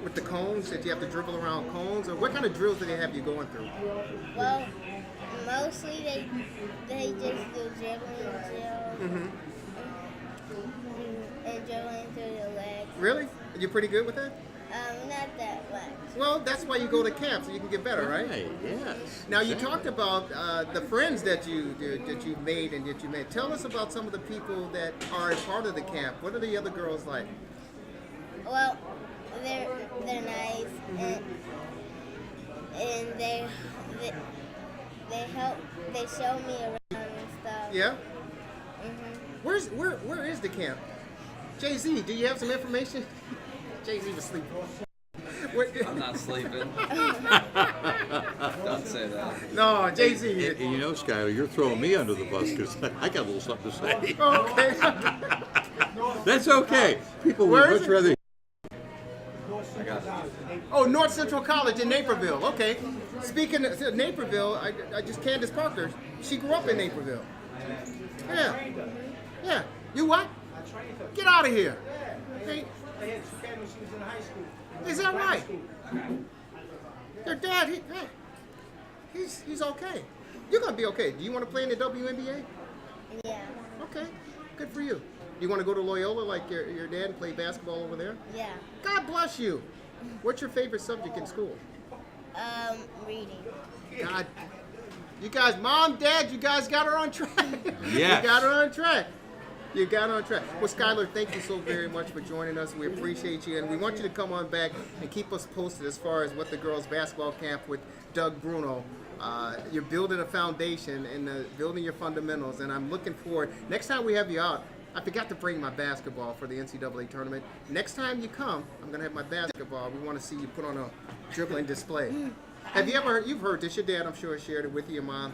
with the cones that you have to dribble around cones, or what kind of drills do they have you going through? Well, mostly they just do dribbling drills and dribbling through the legs. Really? You're pretty good with that? Not that much. Well, that's why you go to camp, so you can get better, right? Right, yes. Now, you talked about the friends that you made and that you made. Tell us about some of the people that are a part of the camp. What are the other girls like? Well, they're nice and they help. They show me around and stuff. Yeah. Where is the camp? Jay-Z, do you have some information? Jay-Z was sleeping. I'm not sleeping. Don't say that. No, Jay-Z. And you know, Skylar, you're throwing me under the bus because I got a little something to say. Okay. That's okay. People Where would is much it? rather. I got it. Oh, North Central College in Naperville. Okay. Speaking of Naperville, I just Candace Parker. She grew up in Naperville. Yeah. Yeah. You what? Get out of here. Hey. Is that right? Your dad, he's okay. You're gonna be okay. Do you want to play in the WNBA? Yeah. Okay, good for you. You want to go to Loyola like your dad and play basketball over there? Yeah. God bless you. What's your favorite subject in school? Reading. God, you guys, Mom, Dad, you guys got her on track. Yes. You got her on track. You got her on track. Well, Skylar, thank you so very much for joining us. We appreciate you, and we want you to come on back and keep us posted as far as what the girls' basketball camp with Doug Bruno. You're building a foundation and building your fundamentals, and I'm looking forward. Next time we have you out, I forgot to bring my basketball for the NCAA tournament. Next time you come, I'm going to have my basketball. We want to see you put on a dribbling display. Have you ever heard, you've heard this, your dad I'm sure shared it with you, your mom.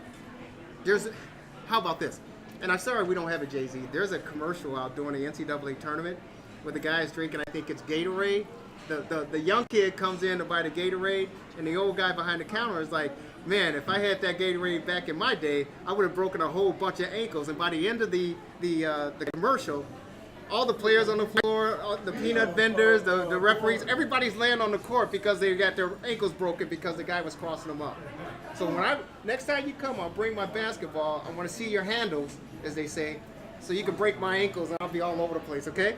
How about this? And I'm sorry we don't have a Jay-Z. There's a commercial out during the NCAA tournament where the guy is drinking, I think it's Gatorade. The young kid comes in to buy the Gatorade, and the old guy behind the counter is like, man, if I had that Gatorade back in my day, I would have broken a whole bunch of ankles. And by the end of the commercial, all the players on the floor, all the peanut vendors, the referees, everybody's laying on the court because they got their ankles broken because the guy was crossing them up. So next time you come, I'll bring my basketball. I want to see your handles, as they say, so you can break my ankles and I'll be all over the place, okay?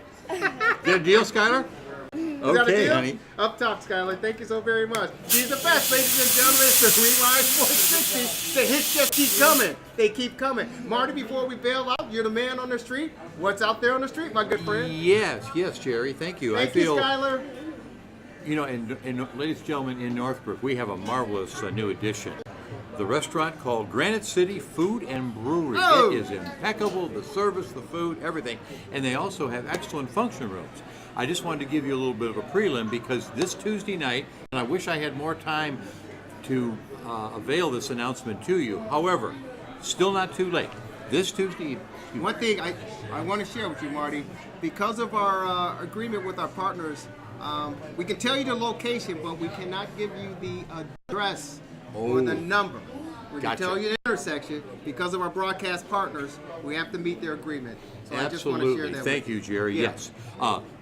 Good deal, Skylar? Is that a Okay, deal? honey. Up top, Skylar. Thank you so very much. She's the best, ladies and gentlemen. It's the Rewind Sports 60. The hits just keep coming. They keep coming. Marty, before we bail out, you're the man on the street. What's out there on the street, my good friend? Yes, Jerry. Thank you. Thank you, Skylar. You know, and ladies and gentlemen, in Northbrook, we have a marvelous new addition. The restaurant called Granite City Food and Brewery. Oh. It is impeccable, the service, the food, everything. And they also have excellent function rooms. I just wanted to give you a little bit of a prelim because this Tuesday night, and I wish I had more time to avail this announcement to you. However, still not too late. This Tuesday. One thing I want to share with you, Marty, because of our agreement with our partners, we can tell you the location, but we cannot give you the address or the number. We can tell you the intersection. Because of our broadcast partners, we have to meet their agreement. So I just want to share that. Thank you, Jerry. Yeah. Yes.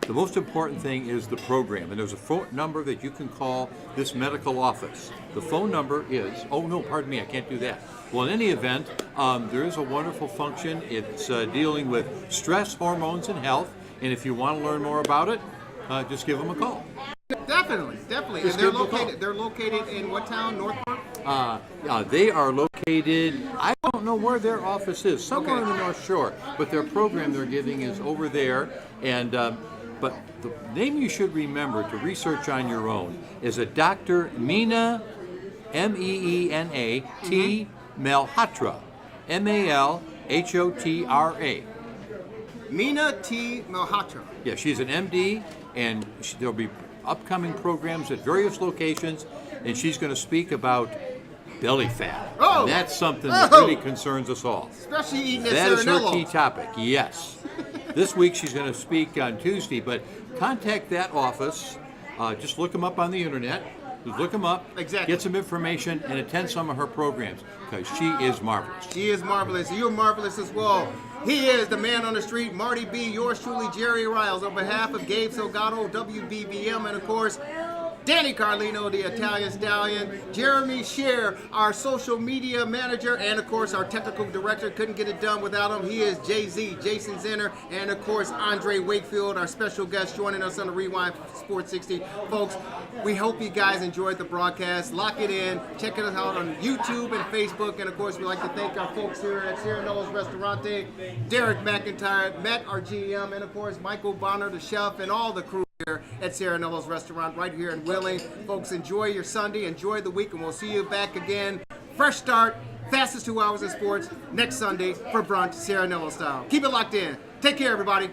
The most important thing is the program, and there's a phone number that you can call this medical office. The phone number is, oh no, pardon me, I can't do that. Well, in any event, there is a wonderful function. It's dealing with stress, hormones, and health, and if you want to learn more about it, just give them a call. Definitely. Just And they're located in what town? Northbrook? They are located, I don't know where their office is, somewhere in the North Shore, but their program they're giving is over there. And but the name you should remember to research on your own is a Dr. Meena, Meena T. Malhotra, Malhotra. Meena T. Malhotra. Yeah, she's an MD, and there'll be upcoming programs at various locations, and she's going to speak about belly fat. Oh! And that's something that really concerns us all. Especially eating at That is her Saranello. key topic, yes. This week she's going to speak on Tuesday, but contact that office. Just look them up on the internet. Just look them up, Exactly. get some information, and attend some of her programs, because she is marvelous. She is marvelous. You're marvelous as well. He is the man on the street, Marty B. Yours truly, Jerry Riles. On behalf of Gabe Salgado, WBBM, and of course, Danny Carlino, the Italian Stallion, Jeremy Scheer, our social media manager, and of course our technical director. Couldn't get it done without him. He is Jay-Z, Jason Zinner, and of course Andre Wakefield, our special guest joining us on the Rewind Sports 60. Folks, we hope you guys enjoyed the broadcast. Lock it in. Check us out on YouTube and Facebook. And of course, we'd like to thank our folks here at Saranello's Restaurante, Derek McIntyre, Matt, our GM, and of course Michael Bonner, the chef, and all the crew here at Saranello's Restaurant right here in Wheeling. Folks, enjoy your Sunday, enjoy the week, and we'll see you back again. Fresh start, fastest 2 hours in sports next Sunday for brunch, Saranello style. Keep it locked in. Take care, everybody.